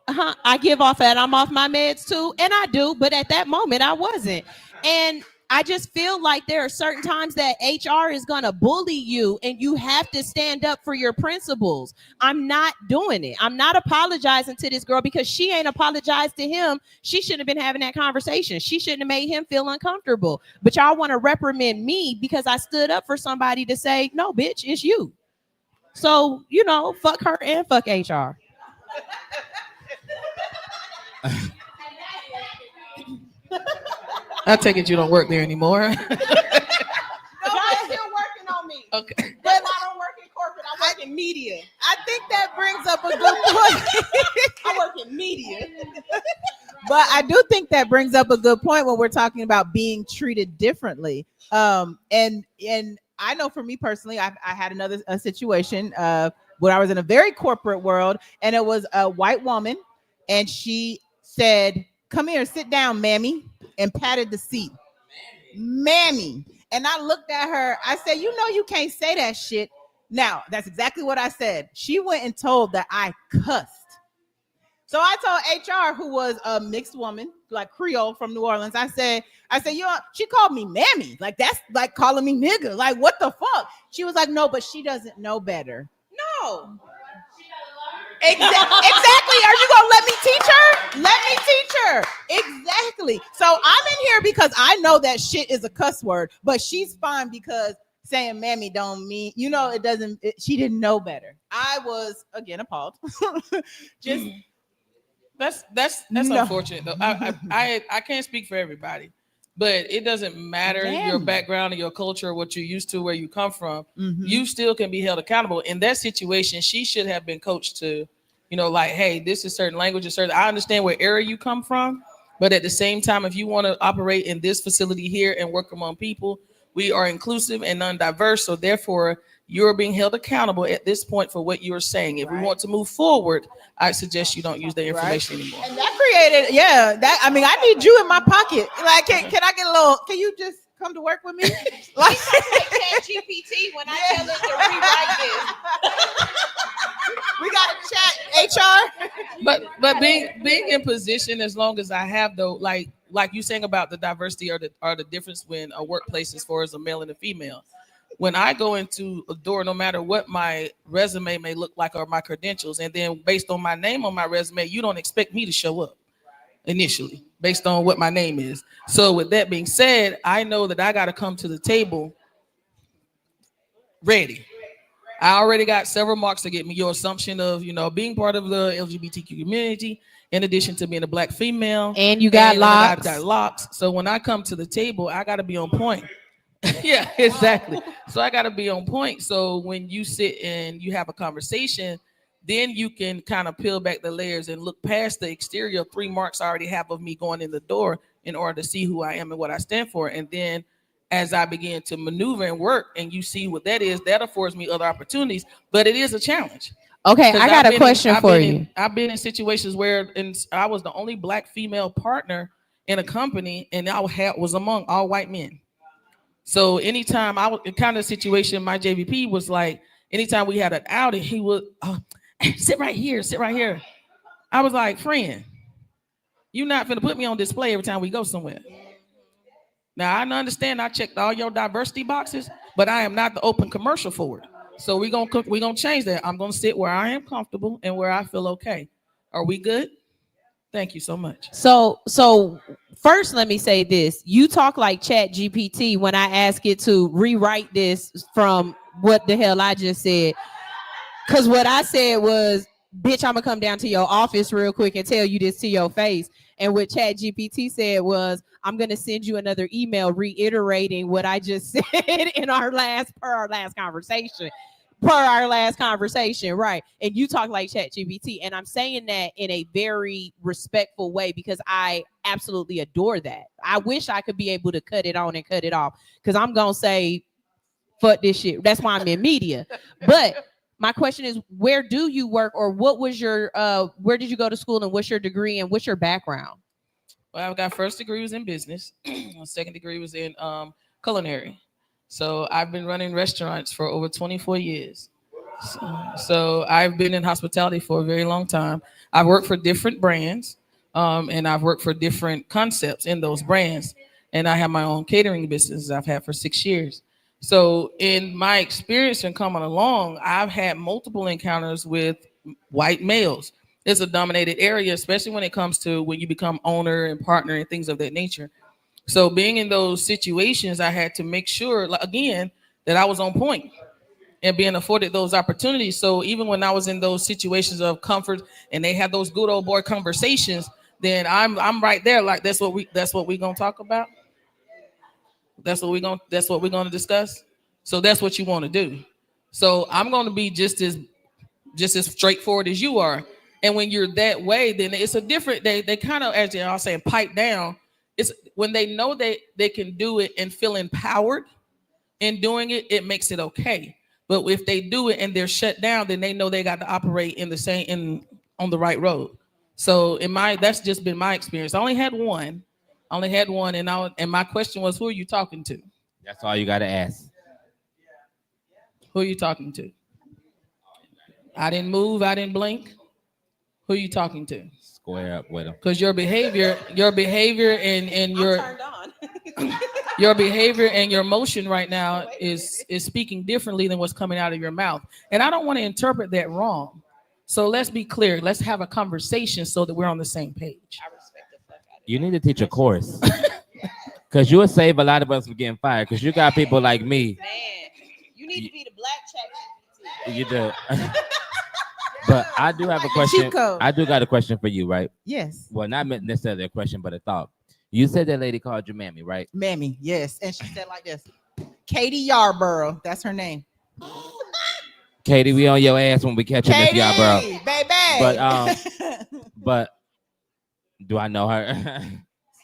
I give off that I'm off my meds too, and I do, but at that moment I wasn't. And I just feel like there are certain times that HR is gonna bully you and you have to stand up for your principles. I'm not doing it. I'm not apologizing to this girl because she ain't apologized to him. She shouldn't have been having that conversation. She shouldn't have made him feel uncomfortable. But y'all want to reprimand me because I stood up for somebody to say, no, bitch, it's you. So, you know, fuck her and fuck HR. I take it you don't work there anymore. No, I'm still working on me. Okay. But I don't work in corporate. I work in media. I think that brings up a good point. I work in media. But I do think that brings up a good point when we're talking about being treated differently. And I know for me personally, I had another situation when I was in a very corporate world, and it was a white woman, and she said, "Come here, sit down, mammy," and patted the seat. Mammy. And I looked at her. I said, you know, you can't say that shit. Now, that's exactly what I said. She went and told that I cussed. So I told HR, who was a mixed woman, like Creole from New Orleans, I said, she called me mammy. Like, that's like calling me nigga. Like, what the fuck? She was like, no, but she doesn't know better. No. Exactly. Are you gonna let me teach her? Let me teach her. Exactly. So I'm in here because I know that shit is a cuss word, but she's fine because saying mammy don't mean, you know, it doesn't. She didn't know better. I was again appalled. Just that's no. Unfortunate though. I can't speak for everybody, But it doesn't matter your Damn. background and your culture, what you're used to, where you come from. Mhm. You still can be held accountable. In that situation, she should have been coached to, like, hey, this is certain language, I understand where area you come from, but at the same time, if you want to operate in this facility here and work among people, we are inclusive and non-diverse. So therefore, you're being held accountable at this point for what you're saying. If we want to move forward, I suggest you don't use the information anymore. And that created, I need you in my pocket. Like, can I get a little? Can you just come to work with me? Like ChatGPT when I tell it to rewrite this. we got to chat HR. But being in position, as long as I have though, like you saying about the diversity or the difference when a workplace as far as a male and a female. When I go into a door, no matter what my resume may look like or my credentials, and then based on my name on my resume, you don't expect me to show up initially based on what my name is. So with that being said, I know that I got to come to the table ready. I already got several marks to get me your assumption of, being part of the LGBTQ community, in addition to being a Black female. And you got locks. I got locks. So when I come to the table, I got to be on point. Yeah, exactly. So I got to be on point. So when you sit and you have a conversation, then you can kind of peel back the layers and look past the exterior 3 marks I already have of me going in the door in order to see who I am and what I stand for. And then as I begin to maneuver and work and you see what that is, that affords me other opportunities. But it is a challenge. Okay, I got a question for you. I've been in situations where I was the only Black female partner in a company, and I was among all white men. So anytime kind of situation, my JVP was like, anytime we had an outing, he would sit right here. I was like, friend, you're not gonna put me on display every time we go somewhere. Now I understand I checked all your diversity boxes, but I am not the open commercial for it. So we're gonna change that. I'm gonna sit where I am comfortable and where I feel okay. Are we good? Thank you so much. So first, let me say this. You talk like ChatGPT when I ask it to rewrite this from what the hell I just said. Because what I said was, bitch, I'm going to come down to your office real quick and tell you this to your face. And what ChatGPT said was, I'm going to send you another email reiterating what I just said in our last conversation. Right? And you talk like ChatGPT, and I'm saying that in a very respectful way because I absolutely adore that. I wish I could be able to cut it on and cut it off because I'm gonna say, fuck this shit. That's why I'm in media. But my question is, where do you work, or what was your where did you go to school, and what's your degree and what's your background? Well, I've got first degree was in business, second degree was in culinary. So I've been running restaurants for over 24 years. So I've been in hospitality for a very long time. I've worked for different brands, and I've worked for different concepts in those brands. And I have my own catering business I've had for 6 years. So in my experience in coming along, I've had multiple encounters with white males. It's a dominated area, especially when it comes to when you become owner and partner and things of that nature. So being in those situations, I had to make sure, again, that I was on point and being afforded those opportunities. So even when I was in those situations of comfort and they had those good old boy conversations, then I'm right there. Like, that's what we gonna talk about. That's what we're gonna discuss. So that's what you want to do. So I'm gonna be just as straightforward as you are. And when you're that way, then it's a different, they kind of, as y'all saying, pipe down. It's when they know they can do it and feel empowered in doing it, it makes it okay. But if they do it and they're shut down, then they know they got to operate on the right road. So that's just been my experience. I only had one, and my question was, who are you talking to? That's all you got to ask. Who are you talking to? I didn't move. I didn't blink. Who are you talking to? Square up with them. Because your behavior and your behavior and your motion right now is speaking differently than what's coming out of your mouth. And I don't want to interpret that wrong. So let's be clear. Let's have a conversation so that we're on the same page. You need to teach a course. Because you'll save a lot of us from getting fired. Because you got people like me. Man, you need to be the Black ChatGPT. You do. But I do have a question. I do got a question for you, right? Yes. Well, not necessarily a question, but a thought. You said that lady called you Mammy, right? Mammy, yes. And she said like this, Katie Yarborough. That's her name. Katie, we on your ass when we catch you, Miss Katie, Yarborough. baby. But do I know her?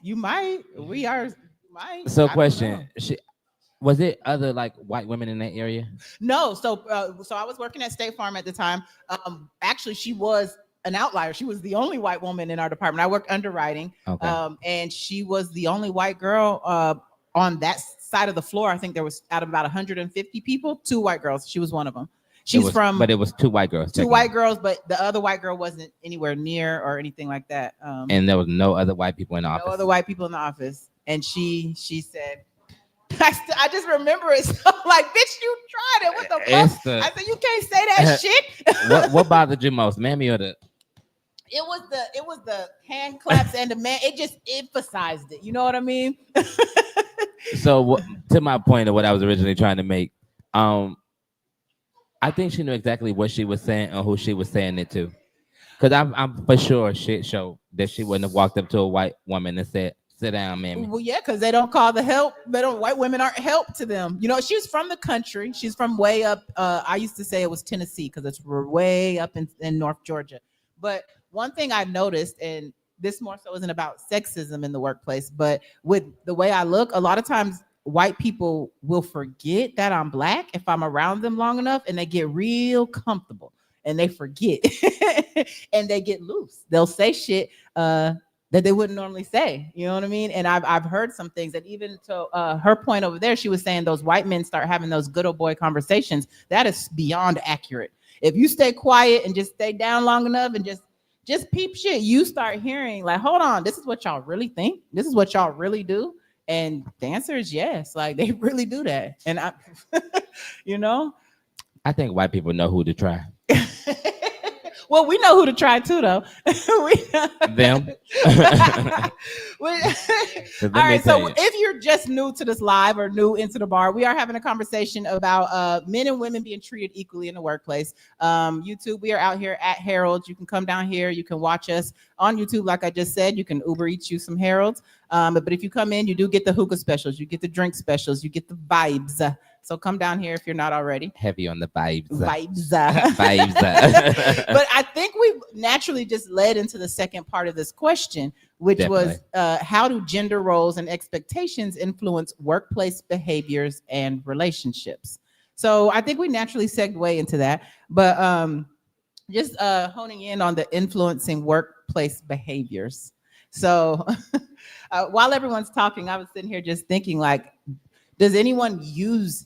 You might. We are. Might. So I don't know. question, was it other like white women in that area? No. So I was working at State Farm at the time. Actually, she was an outlier. She was the only white woman in our department. I worked underwriting. Okay. And she was the only white girl on that side of the floor. I think there was out of about 150 people, 2 white girls. She was one of them. But it was 2 white girls. Two white girls, but the other white girl wasn't anywhere near or anything like that. And there was no other white people in the office. No other white people in the office. And she said, I just remember it. So like, bitch, you tried it. What the fuck? I said, you can't say that shit. What bothered you most, Mammy or the? It was the hand claps and the man. It just emphasized it. You know what I mean? So to my point of what I was originally trying to make, I think she knew exactly what she was saying and who she was saying it to. Because I'm for sure shit show that she wouldn't have walked up to a white woman and said, "Sit down, Mammy." Well, yeah, because they don't call the help. White women aren't help to them. You know, she's from the country. She's from way up. I used to say it was Tennessee because it's way up in North Georgia. But one thing I noticed, and this more so isn't about sexism in the workplace, but with the way I look, a lot of times white people will forget that I'm Black if I'm around them long enough, and they get real comfortable and they forget and they get loose. They'll say shit that they wouldn't normally say. You know what I mean? And I've heard some things that even to her point over there, she was saying those white men start having those good old boy conversations. That is beyond accurate. If you stay quiet and just stay down long enough and just peep shit, you start hearing like, hold on, this is what y'all really think? This is what y'all really do? And the answer is yes. Like, they really do that. And I, you know? I think white people know who to try. Well, we know who to try too, though. Them. All right, so if you're just new to this live or new into the bar, we are having a conversation about men and women being treated equally in the workplace. YouTube, we are out here at Harold's. You can come down here. You can watch us on YouTube. Like I just said, you can Uber Eats you some Harold's. But if you come in, you do get the hookah specials. You get the drink specials. You get the vibes. So come down here if you're not already. Heavy on the vibes. Vibes. But I think we naturally just led into the second part of this question, which was how do gender roles and expectations influence workplace behaviors and relationships? So I think we naturally segue into that. But just honing in on the influencing workplace behaviors. So while everyone's talking, I was sitting here just thinking, like, does anyone use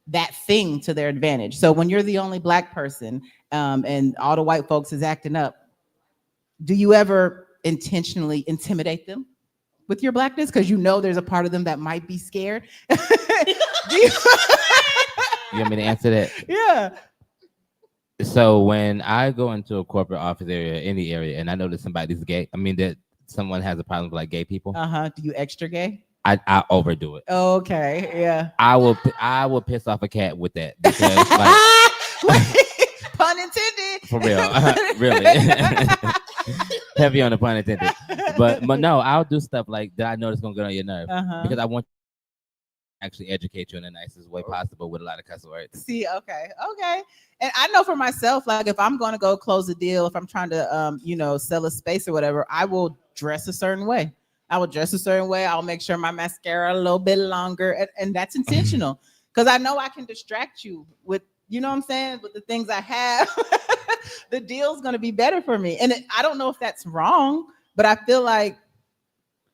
that thing to their advantage? So when you're the only Black person and all the white folks is acting up, do you ever intentionally intimidate them with your Blackness? Because you know there's a part of them that might be scared. You want me to answer that? Yeah. So when I go into a corporate office area, any area, and I know that somebody's gay, I mean that someone has a problem with like gay people. Do you extra gay? I overdo it. Okay, yeah. I will piss off a cat with that because like, pun intended. For real, really. Heavy on the pun intended. But no, I'll do stuff like that. I know it's gonna get on your nerve because I want to actually educate you in the nicest way possible with a lot of cuss words. See, okay. And I know for myself, like if I'm gonna go close a deal, if I'm trying to sell a space or whatever, I will dress a certain way. I'll make sure my mascara a little bit longer, and that's intentional because I know I can distract you with, you know what I'm saying, with the things I have. The deal's gonna be better for me, and I don't know if that's wrong, but I feel like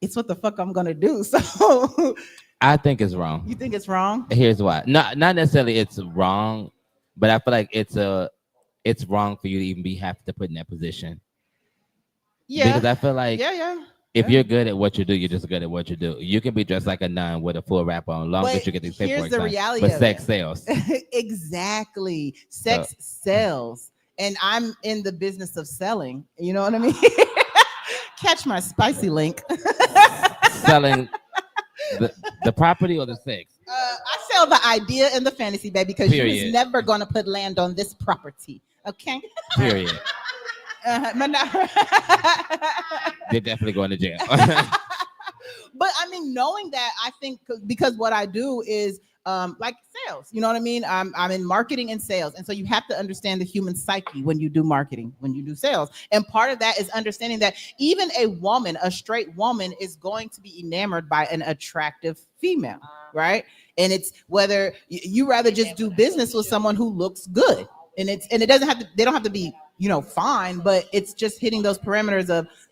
it's what the fuck I'm gonna do. So I think it's wrong. You think it's wrong? Here's why. Not necessarily it's wrong, but I feel like it's wrong for you to even have to put in that position. Yeah. Because I feel like if you're good at what you do, you're just good at what you do. You can be dressed like a nun with a full wrap on, long as you get these paperwork. Here's the reality but of sex it. sells. Exactly. Sex sells. And I'm in the business of selling. You know what I mean? Catch my spicy link. Selling the property or the sex? I sell the idea and the fantasy, baby, because you was never going to put land on this property. Okay? Period. They're definitely going to jail. But I mean, knowing that, I think because what I do is like sales, you know what I mean? I'm in marketing and sales. And so you have to understand the human psyche when you do marketing, when you do sales. And part of that is understanding that even a woman, a straight woman, is going to be enamored by an attractive female, right? And it's whether you rather just do business with someone who looks good. And it doesn't have to, they don't have to be, fine, but it's just hitting those parameters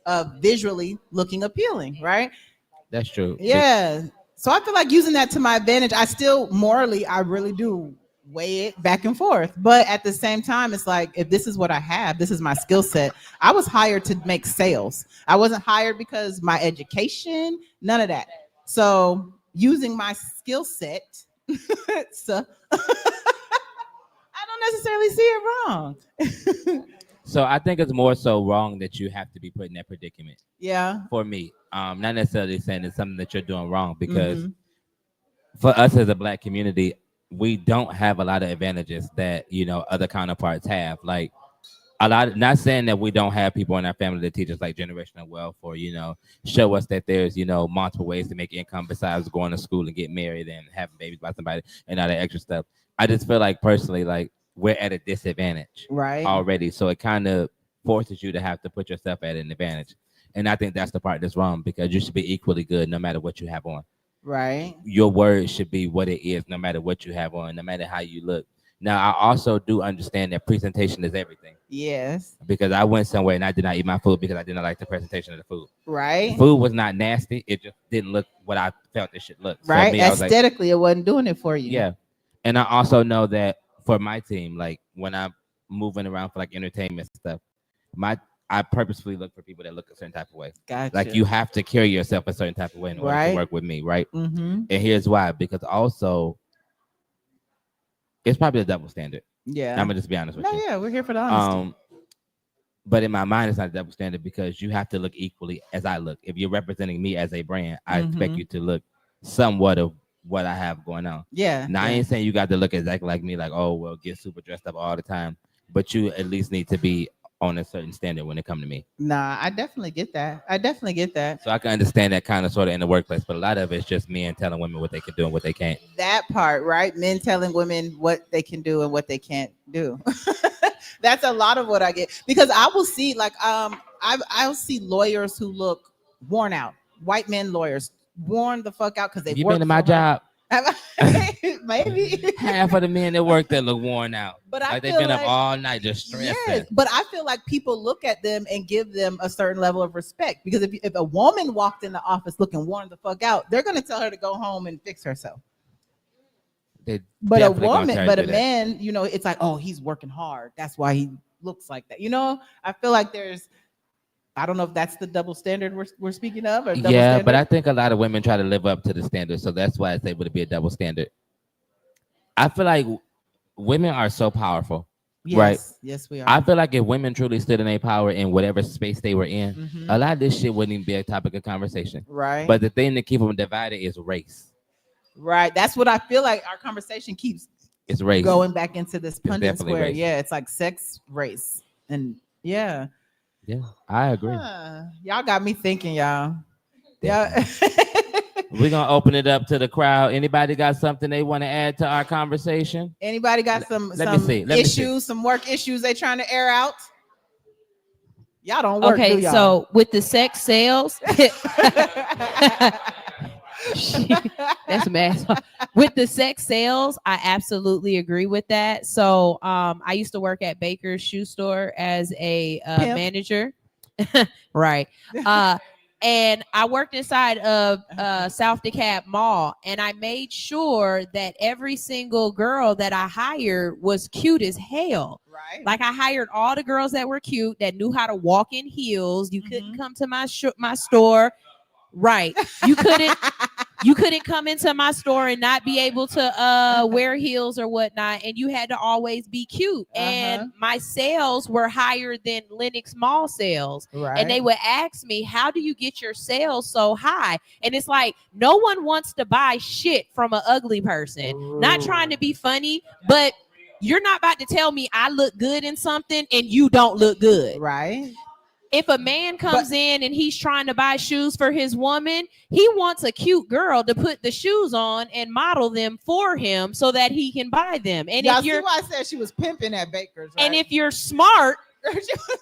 of visually looking appealing, right? That's true. Yeah. So I feel like using that to my advantage. I still morally, I really do weigh it back and forth. But at the same time, it's like, if this is what I have, this is my skill set. I was hired to make sales. I wasn't hired because my education, none of that. So using my skill set, so I don't necessarily see it wrong. So I think it's more so wrong that you have to be put in that predicament. Yeah. For me, not necessarily saying it's something that you're doing wrong, because for us as a Black community, we don't have a lot of advantages that other counterparts have. Like a lot. Not saying that we don't have people in our family that teach us like generational wealth, or show us that there's multiple ways to make income besides going to school and get married and having babies by somebody and all that extra stuff. I just feel like personally, like, we're at a disadvantage already. So it kind of forces you to have to put yourself at an advantage. And I think that's the part that's wrong, because you should be equally good no matter what you have on. Right. Your word should be what it is, no matter what you have on, no matter how you look. Now, I also do understand that presentation is everything. Yes. Because I went somewhere and I did not eat my food because I didn't like the presentation of the food. Right. The food was not nasty. It just didn't look what I felt it should look. Right. So me, Aesthetically, it wasn't doing it for you. Yeah. And I also know that for my team, like when I'm moving around for like entertainment stuff, I purposefully look for people that look a certain type of way. Gotcha. Like you have to carry yourself a certain type of way in order to work with me, right? Mm-hmm. And here's why: because also it's probably a double standard. Yeah, I'm gonna just be honest with you. Yeah, we're here for the honesty. But in my mind, it's not a double standard, because you have to look equally as I look. If you're representing me as a brand, I expect you to look somewhat of what I have going on. Yeah. Now, I ain't saying you got to look exactly like me, like, oh, well, get super dressed up all the time. But you at least need to be on a certain standard when it comes to me. Nah, I definitely get that. So I can understand that kind of sort of in the workplace, but a lot of it's just men telling women what they can do and what they can't. That part, right? Men telling women what they can do and what they can't do. That's a lot of what I get, because I will see like I'll see lawyers who look worn out, white men lawyers worn the fuck out because they've been in my job. Maybe half of the men that work there look worn out. But like they've been up all night just stressing. Yes, but I feel like people look at them and give them a certain level of respect, because if a woman walked in the office looking worn the fuck out, they're gonna tell her to go home and fix herself. But a woman, but a man, it's like, oh, he's working hard, that's why he looks like that. I feel like I don't know if that's the double standard we're speaking of. Or double standard. But I think a lot of women try to live up to the standard, so that's why it's able to be a double standard. I feel like women are so powerful, right? Yes, we are. I feel like if women truly stood in their power in whatever space they were in, a lot of this shit wouldn't even be a topic of conversation. Right. But the thing that keeps them divided is race. Right. That's what I feel like our conversation keeps. It's race. Going back into this pundit square. Race. Yeah, it's like sex, race, and yeah. Yeah, I agree. Y'all got me thinking, y'all. Yeah. We're gonna open it up to the crowd. Anybody got something they want to add to our conversation? Anybody got some issues, some work issues they trying to air out? Y'all don't work. Okay, do y'all? So with the sex sales, that's mad. With the sex sales, I absolutely agree with that. So I used to work at Baker's shoe store as a manager. Right. And I worked inside of South DeKalb Mall, and I made sure that every single girl that I hired was cute as hell. Right. Like I hired all the girls that were cute, that knew how to walk in heels. You couldn't come to my store. Right. You couldn't come into my store and not be able to wear heels or whatnot, and you had to always be cute. And my sales were higher than Lenox Mall sales. Right. And they would ask me, how do you get your sales so high? And it's like, no one wants to buy shit from an ugly person. Ooh. Not trying to be funny, but you're not about to tell me I look good in something and you don't look good. Right. if a man comes in and he's trying to buy shoes for his woman, he wants a cute girl to put the shoes on and model them for him so that he can buy them. And Y'all if see you're why I said she was pimping at Baker's, right? and if you're smart,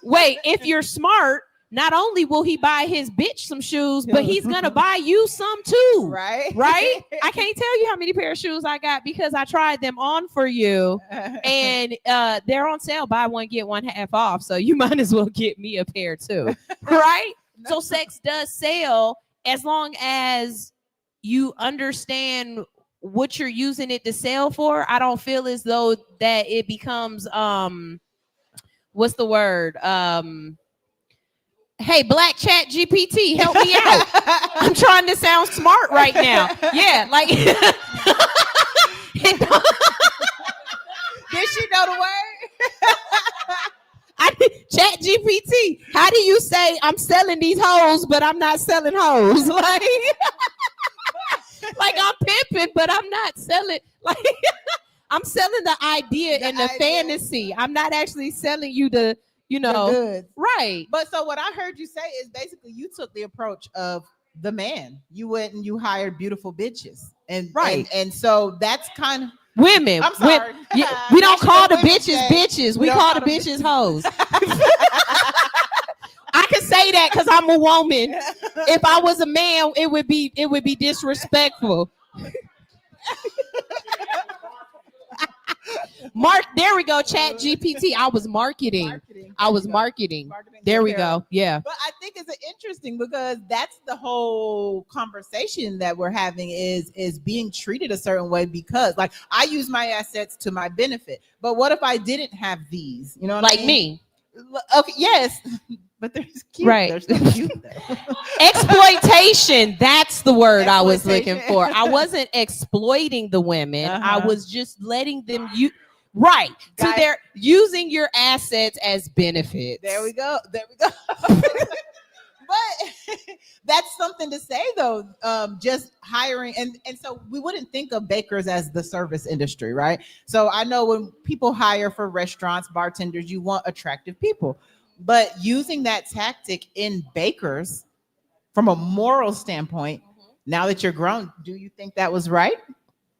wait, if you're smart, not only will he buy his bitch some shoes, but he's gonna buy you some too. right? Right? I can't tell you how many pair of shoes I got because I tried them on for you. And they're on sale, buy one get one half off, so you might as well get me a pair too. Right? So sex does sell as long as you understand what you're using it to sell for. I don't feel as though that it becomes what's the word? Hey, Black Chat GPT, help me out. I'm trying to sound smart right now. Yeah, like Did she know the word? Chat GPT, how do you say I'm selling these hoes, but I'm not selling hoes? Like I'm pimping, but I'm not selling. Like I'm selling the idea and the fantasy. I'm not actually selling you the, you know, Good. right. But so what I heard you say is basically you took the approach of the man. You went and you hired beautiful bitches. And Right. and so that's kind of Women. I'm sorry. Yeah, we don't National call the Women's bitches Day. bitches. We We don't call call the them bitches hoes. I can say that because I'm a woman. If I was a man, it would be disrespectful. There we go. Chat GPT. I was marketing. I was marketing. There we go. Yeah. But I think it's interesting because that's the whole conversation that we're having is being treated a certain way because like I use my assets to my benefit. But what if I didn't have these? You know what Like I mean? me. Okay, yes. But they're cute. Right. They're still cute though. Exploitation. That's the word I was looking Exploitation. for. I wasn't exploiting the women. I Uh-huh. was just letting them right. So Guys- they're using your assets as benefits. There we go. There we go. But that's something to say though. Just hiring and so we wouldn't think of bakers as the service industry, right? So I know when people hire for restaurants, bartenders, you want attractive people. But using that tactic in bakers from a moral standpoint, now that you're grown, do you think that was right?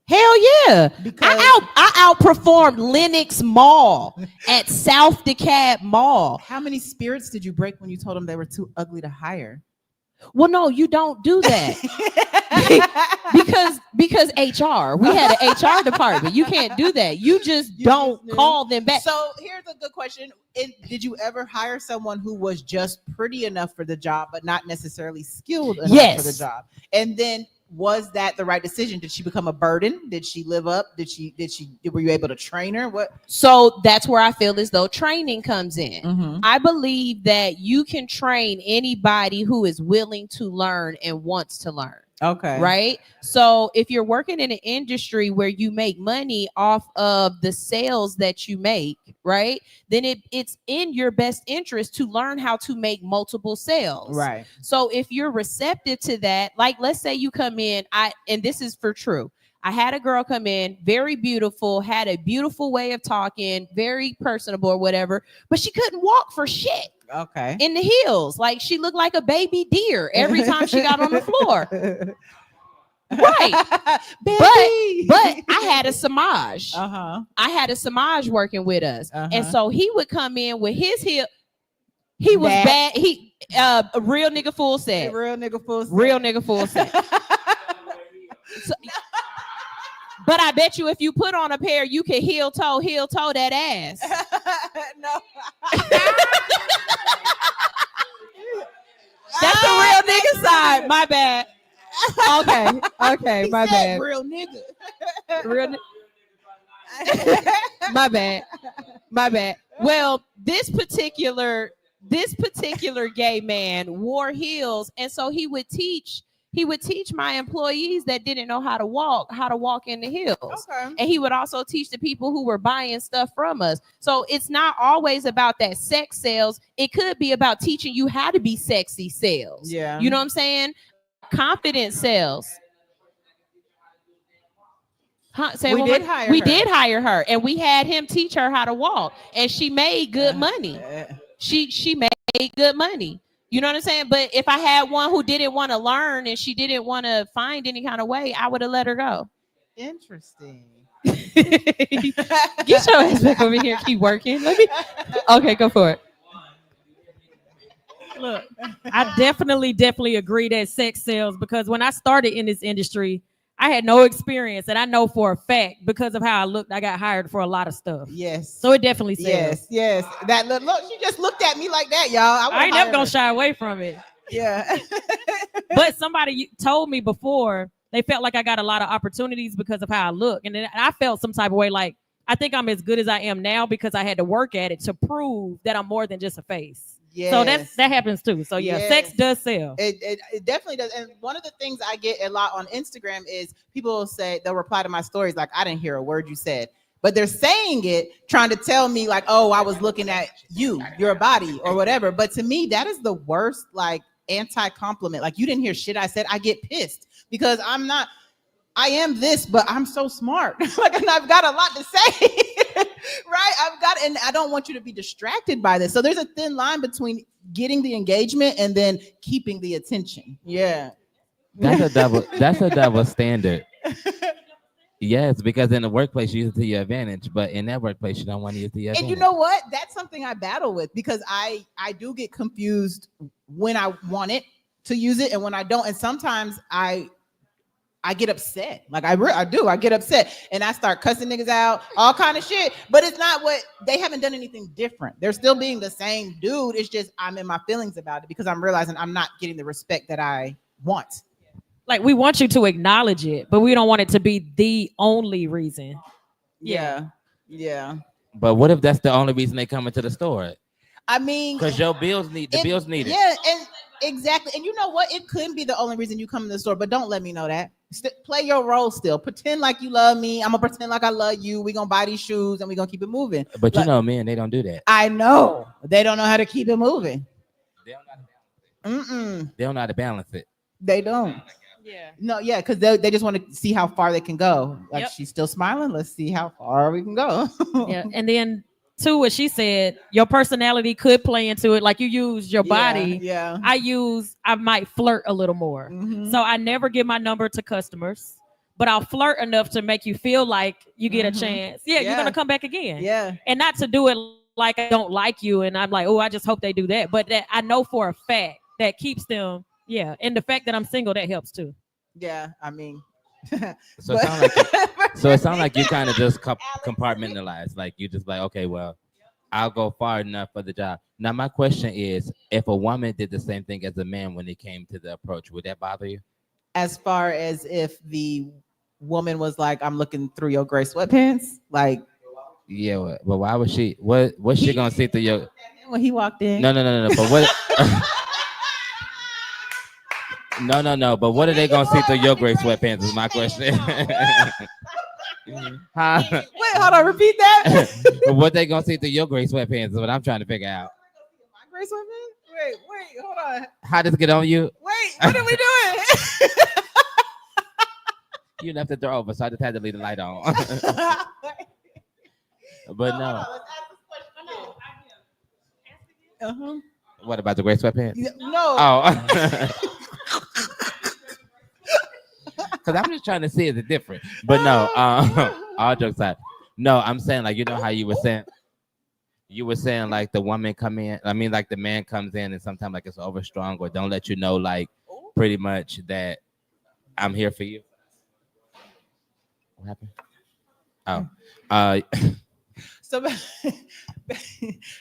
Hell yeah. Because I outperformed Lenox Mall at South DeKalb Mall. how many spirits did you break when you told them they were too ugly to hire? Well, no, you don't do that. because HR, we had an HR department. You can't do that. You just You don't just do. call them back. So here's a good question. Did you ever hire someone who was just pretty enough for the job, but not necessarily skilled enough Yes. for the job? And then was that the right decision? Did she become a burden? Did she live up? Were you able to train her? What? So that's where I feel as though training comes in. Mm-hmm. I believe that you can train anybody who is willing to learn and wants to learn. Okay. Right. So if you're working in an industry where you make money off of the sales that you make, right, then it's in your best interest to learn how to make multiple sales. Right. So if you're receptive to that, like let's say you come in, and this is for true. I had a girl come in, very beautiful, had a beautiful way of talking, very personable or whatever, but she couldn't walk for shit Okay. in the heels. Like she looked like a baby deer every time she got on the floor. Right. But I had a Samaj. Uh-huh. I had a Samaj working with us. Uh-huh. And so he would come in with his heel. He was bad. He a real nigga full set. Real nigga full set. Real nigga full set. So- but I bet you if you put on a pair, you can heel toe that ass. No. That's the real nigga side. My bad. Okay, He my said bad. real nigga. Real My bad. My bad. Well, this particular gay man wore heels, and so he would teach my employees that didn't know how to walk in the heels. Okay. And he would also teach the people who were buying stuff from us. So it's not always about that sex sales. It could be about teaching you how to be sexy sales. Yeah. You know what I'm saying? Confidence sales. Say We one did more- hire we her. did hire her, and we had him teach her how to walk, and she made good money. She made made good money. You know what I'm saying? But if I had one who didn't want to learn and she didn't want to find any kind of way, I would have let her go. Interesting. Get your ass back over here. Keep working. Okay, go for it. Look, I definitely agree that sex sells, because when I started in this industry, I had no experience, and I know for a fact because of how I looked, I got hired for a lot of stuff. Yes. So it definitely sells. Yes. That look, she just looked at me like that, y'all. I ain't never gonna shy away from it. Yeah. But somebody told me before, they felt like I got a lot of opportunities because of how I look, and then I felt some type of way, like I think I'm as good as I am now because I had to work at it to prove that I'm more than just a face. Yes. So that happens too. So yeah, Yes. sex does sell. It definitely does. And one of the things I get a lot on Instagram is people will say, they'll reply to my stories like, I didn't hear a word you said. But they're saying it, trying to tell me like, oh, I was looking at you, your body or whatever. But to me, that is the worst, like, anti-compliment. Like, you didn't hear shit I said. I get pissed because I am this, but I'm so smart. Like, and I've got a lot to say. Right? And I don't want you to be distracted by this. So there's a thin line between getting the engagement and then keeping the attention. Yeah. That's a double standard. Yes, because in the workplace you use it to your advantage, but in that workplace you don't want to use it to your advantage. And you know what? That's something I battle with because I do get confused when I want it to use it and when I don't. And sometimes I get upset. Like I do. I get upset and I start cussing niggas out, all kind of shit. But it's not they haven't done anything different. They're still being the same dude. It's just I'm in my feelings about it because I'm realizing I'm not getting the respect that I want. Like, we want you to acknowledge it, but we don't want it to be the only reason. Yeah. But what if that's the only reason they come into the store? I mean, because your bills need it. Yeah, and exactly. And you know what? It couldn't be the only reason you come to the store, but don't let me know that. Play your role still. Pretend like you love me. I'm gonna pretend like I love you. We're gonna buy these shoes and we're gonna keep it moving. But you know, men, they don't do that. I know. They don't know how to keep it moving. They don't know how to balance it. They don't. Yeah. No, yeah, because they just want to see how far they can go. Like, Yep. She's still smiling. Let's see how far we can go. Yeah. And then too, what she said, your personality could play into it. Like, you use your body. Yeah. I might flirt a little more. Mhm. So I never give my number to customers, but I'll flirt enough to make you feel like you get a chance. Yeah, you're gonna come back again. Yeah. And not to do it like I don't like you and I'm like, oh, I just hope they do that. But that I know for a fact that keeps them. Yeah, and the fact that I'm single, that helps too. Yeah, I mean. So it sounds like you kind of just compartmentalize. Like, you just like, okay, well, I'll go far enough for the job. Now, my question is, if a woman did the same thing as a man when it came to the approach, would that bother you? As far as if the woman was like, I'm looking through your gray sweatpants, like. Yeah, but why was she? What's she gonna see through your? When he walked in. No. But what? No. But what are they gonna see through your gray sweatpants? Is my question. Huh? Wait, hold on. Repeat that. What they gonna see through your gray sweatpants is what I'm trying to figure out. My gray sweatpants? Wait, hold on. How does it get on you? Wait, what are we doing? You left the door open, so I just had to leave the light on. But no. Uh-huh. What about the gray sweatpants? No. Oh. Because I'm just trying to see is it different. But no, all jokes aside. No, I'm saying, like, you know how you were saying like the woman come in, I mean, like the man comes in and sometimes like it's over strong or don't let you know, like, pretty much that I'm here for you. What happened? Oh.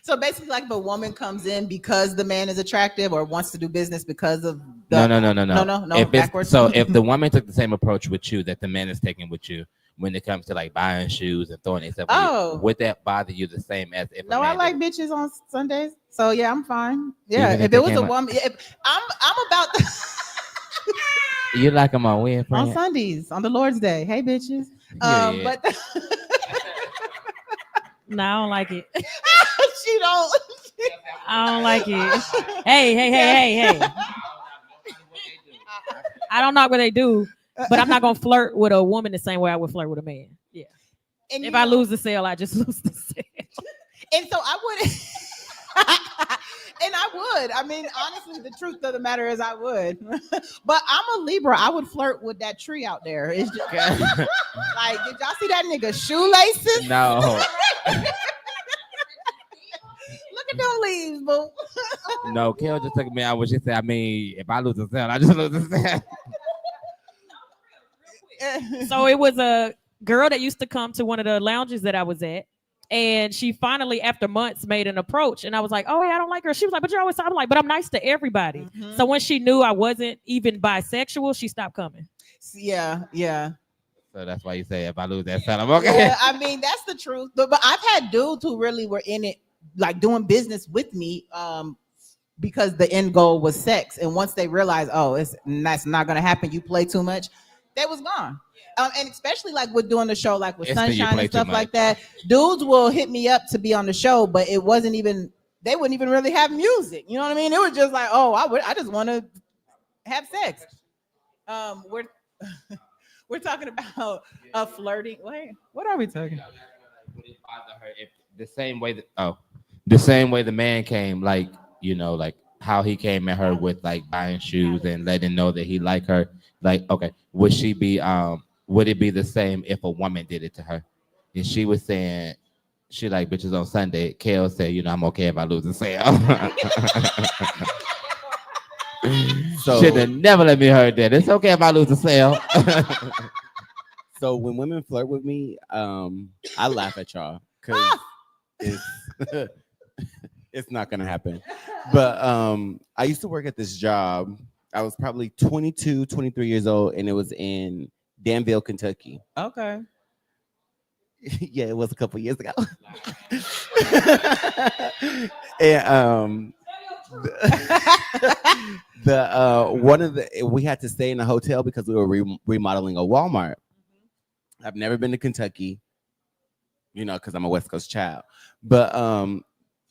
So basically, like, if a woman comes in because the man is attractive or wants to do business because of the no. If backwards. so if the woman took the same approach with you that the man is taking with you when it comes to like buying shoes and throwing stuff, would that bother you the same as if? No, I like bitches on Sundays, so yeah, I'm fine. Yeah, Even if it was a woman, if I'm about the you like them on when, friend? on Sundays on the Lord's Day. Hey, bitches. Yeah. But No, I don't like it. she don't. I don't like it. Hey. I don't know what they do, but I'm not gonna flirt with a woman the same way I would flirt with a man. Yeah. And if I lose the sale, I just lose the sale. And so I would, and I would. I mean, honestly, the truth of the matter is I would. But I'm a Libra. I would flirt with that tree out there. It's just like, did y'all see that nigga shoelaces? No. Look at them leaves, boo. No, Kel just took me out when she said, I mean, if I lose a cell, I just lose a cell. So it was a girl that used to come to one of the lounges that I was at. And she finally, after months, made an approach. And I was like, oh, yeah, I don't like her. She was like, but you're always, I'm like, but I'm nice to everybody. Mhm. So when she knew I wasn't even bisexual, she stopped coming. Yeah. So that's why you say, if I lose that cell, I'm okay. Yeah, I mean, that's the truth. But I've had dudes who really were in it, like doing business with me, because the end goal was sex. And once they realized, oh, that's not gonna happen, you play too much, they was gone. And especially like with doing the show, like with It's that you Sunshine play and stuff too like much. that, dudes will hit me up to be on the show, but it wasn't even, they wouldn't even really have music. You know what I mean? It was just like, oh, I just want to have sex. We're talking about flirting. Wait, what are we talking about? Would it bother her if the same way the man came, like, you know, like how he came at her with like buying shoes and letting know that he liked her, like, okay, would it be the same if a woman did it to her? And she was saying she like bitches on Sunday. Kel said, you know, I'm okay if I lose a sale. So- Should have never let me heard that. It's okay if I lose a sale. So when women flirt with me, I laugh at y'all because it's it's not gonna happen. But I used to work at this job. I was probably 22, 23 years old, and it was in Danville, Kentucky. Okay. Yeah, it was a couple years ago. And we had to stay in a hotel because we were remodeling a Walmart. I've never been to Kentucky, you know, because I'm a West Coast child. But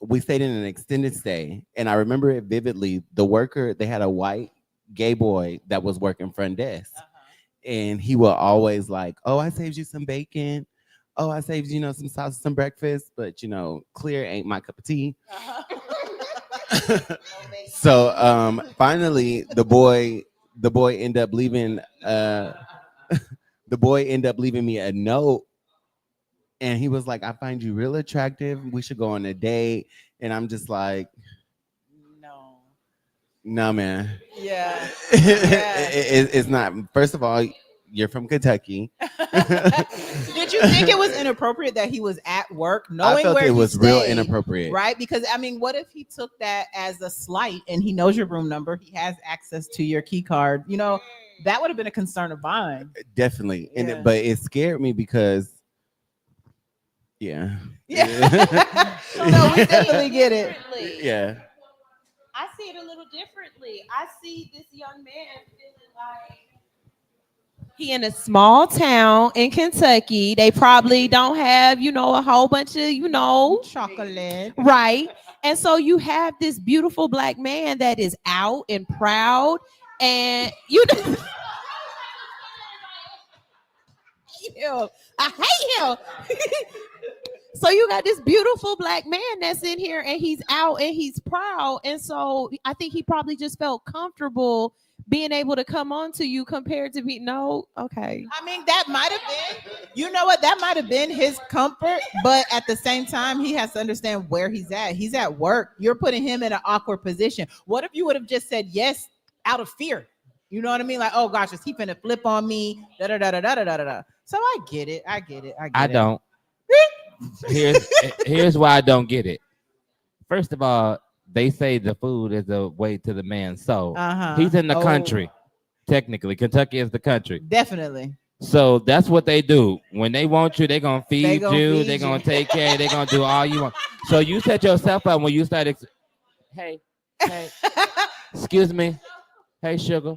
we stayed in an extended stay, and I remember it vividly. The worker, they had a white gay boy that was working front desk, and he will always like, "Oh, I saved you some bacon. Oh, I saved you, some sausage, some breakfast, but clear ain't my cup of tea." So finally, the boy ended up leaving. The boy ended up leaving me a note, and he was like, "I find you real attractive. We should go on a date." And I'm just like, "No, man. Yeah. It's not. First of all, you're from Kentucky." Did you think it was inappropriate that he was at work, knowing I felt where it he was real stayed, inappropriate, right? Because I mean, what if he took that as a slight and he knows your room number, he has access to your key card? That would have been a concern of mine. Definitely. Yeah. But it scared me because, yeah. No, we definitely get it. Yeah. I see it a little differently. I see this young man feeling like he in a small town in Kentucky. They probably don't have, a whole bunch of, Chocolate. right? And so you have this beautiful black man that is out and proud, and I hate him. So you got this beautiful black man that's in here, and he's out and he's proud. And so I think he probably just felt comfortable being able to come on to you compared to okay. I mean, that might have been, that might have been his comfort, but at the same time, he has to understand where he's at. He's at work. You're putting him in an awkward position. What if you would have just said yes out of fear? You know what I mean? Like, oh gosh, is he finna flip on me? Da da da da da da da da. So I get it. I don't. Here's why I don't get it. First of all, they say the food is the way to the man's soul. He's in the country. Technically, Kentucky is the country. Definitely. So that's what they do. When they want you, they're going to feed you. They're going to take care. They're going to do all you want. So you set yourself up when you start. Hey, excuse me. Hey, sugar.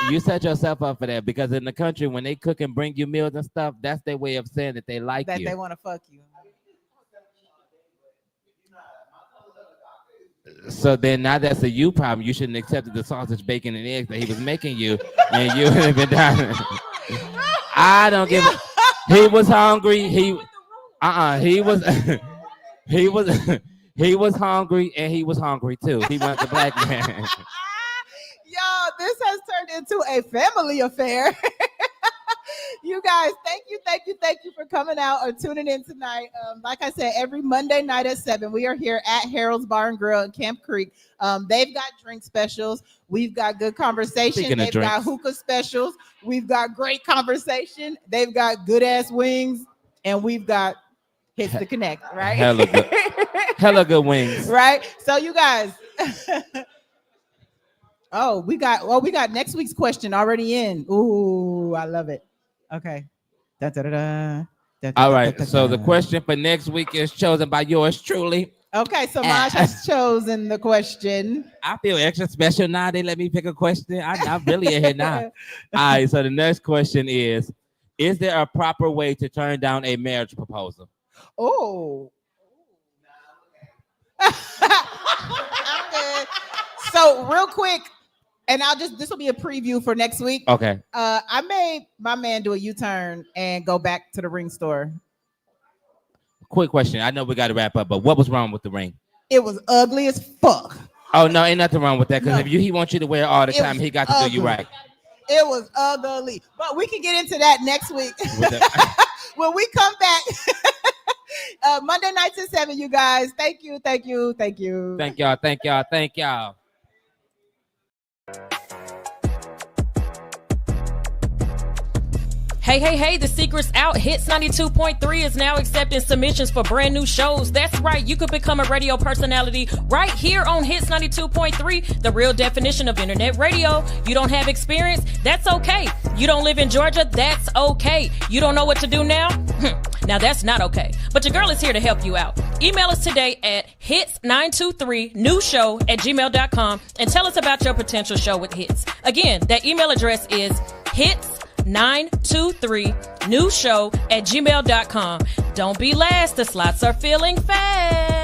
You set yourself up for that because in the country, when they cook and bring you meals and stuff, that's their way of saying that they like that you. They want to fuck you. So then now that's a you problem. You shouldn't accept the sausage, bacon, and eggs that he was making you, and you have been dying. I don't give a. He was hungry. He was He was hungry and he was hungry too. He wanted the black man. Y'all, this has turned into a family affair. You guys, thank you for coming out or tuning in tonight. Like I said, every Monday night at 7, we are here at Harold's Bar and Grill in Camp Creek. They've got drink specials. We've got good conversation. They've got hookah specials. We've got great conversation. They've got good ass wings, and we've got Hits to Connect, right? Hella good wings. Right? So you guys, we got next week's question already in. Ooh, I love it. Okay. All right. So the question for next week is chosen by yours truly. Okay, so Maj has chosen the question. I feel extra special now. They let me pick a question. I'm really in here now. All right. So the next question is there a proper way to turn down a marriage proposal? Oh. I'm good. So real quick, and this will be a preview for next week. Okay. I made my man do a U-turn and go back to the ring store. Quick question. I know we got to wrap up, but what was wrong with the ring? It was ugly as fuck. Oh, no, ain't nothing wrong with that. Because if he wants you to wear it all the time, he got to do you right. It was ugly. But we can get into that next week. When we come back. Monday nights at 7, you guys. Thank you. Thank y'all. Hey, the secret's out. Hits 92.3 is now accepting submissions for brand new shows. That's right. You could become a radio personality right here on Hits 92.3, the real definition of internet radio. You don't have experience? That's okay. You don't live in Georgia? That's okay. You don't know what to do now? Now that's not okay. But your girl is here to help you out. Email us today at hits923newshow@gmail.com and tell us about your potential show with Hits. Again, that email address is hits923newshow@gmail.com. Don't be last. The slots are filling fast.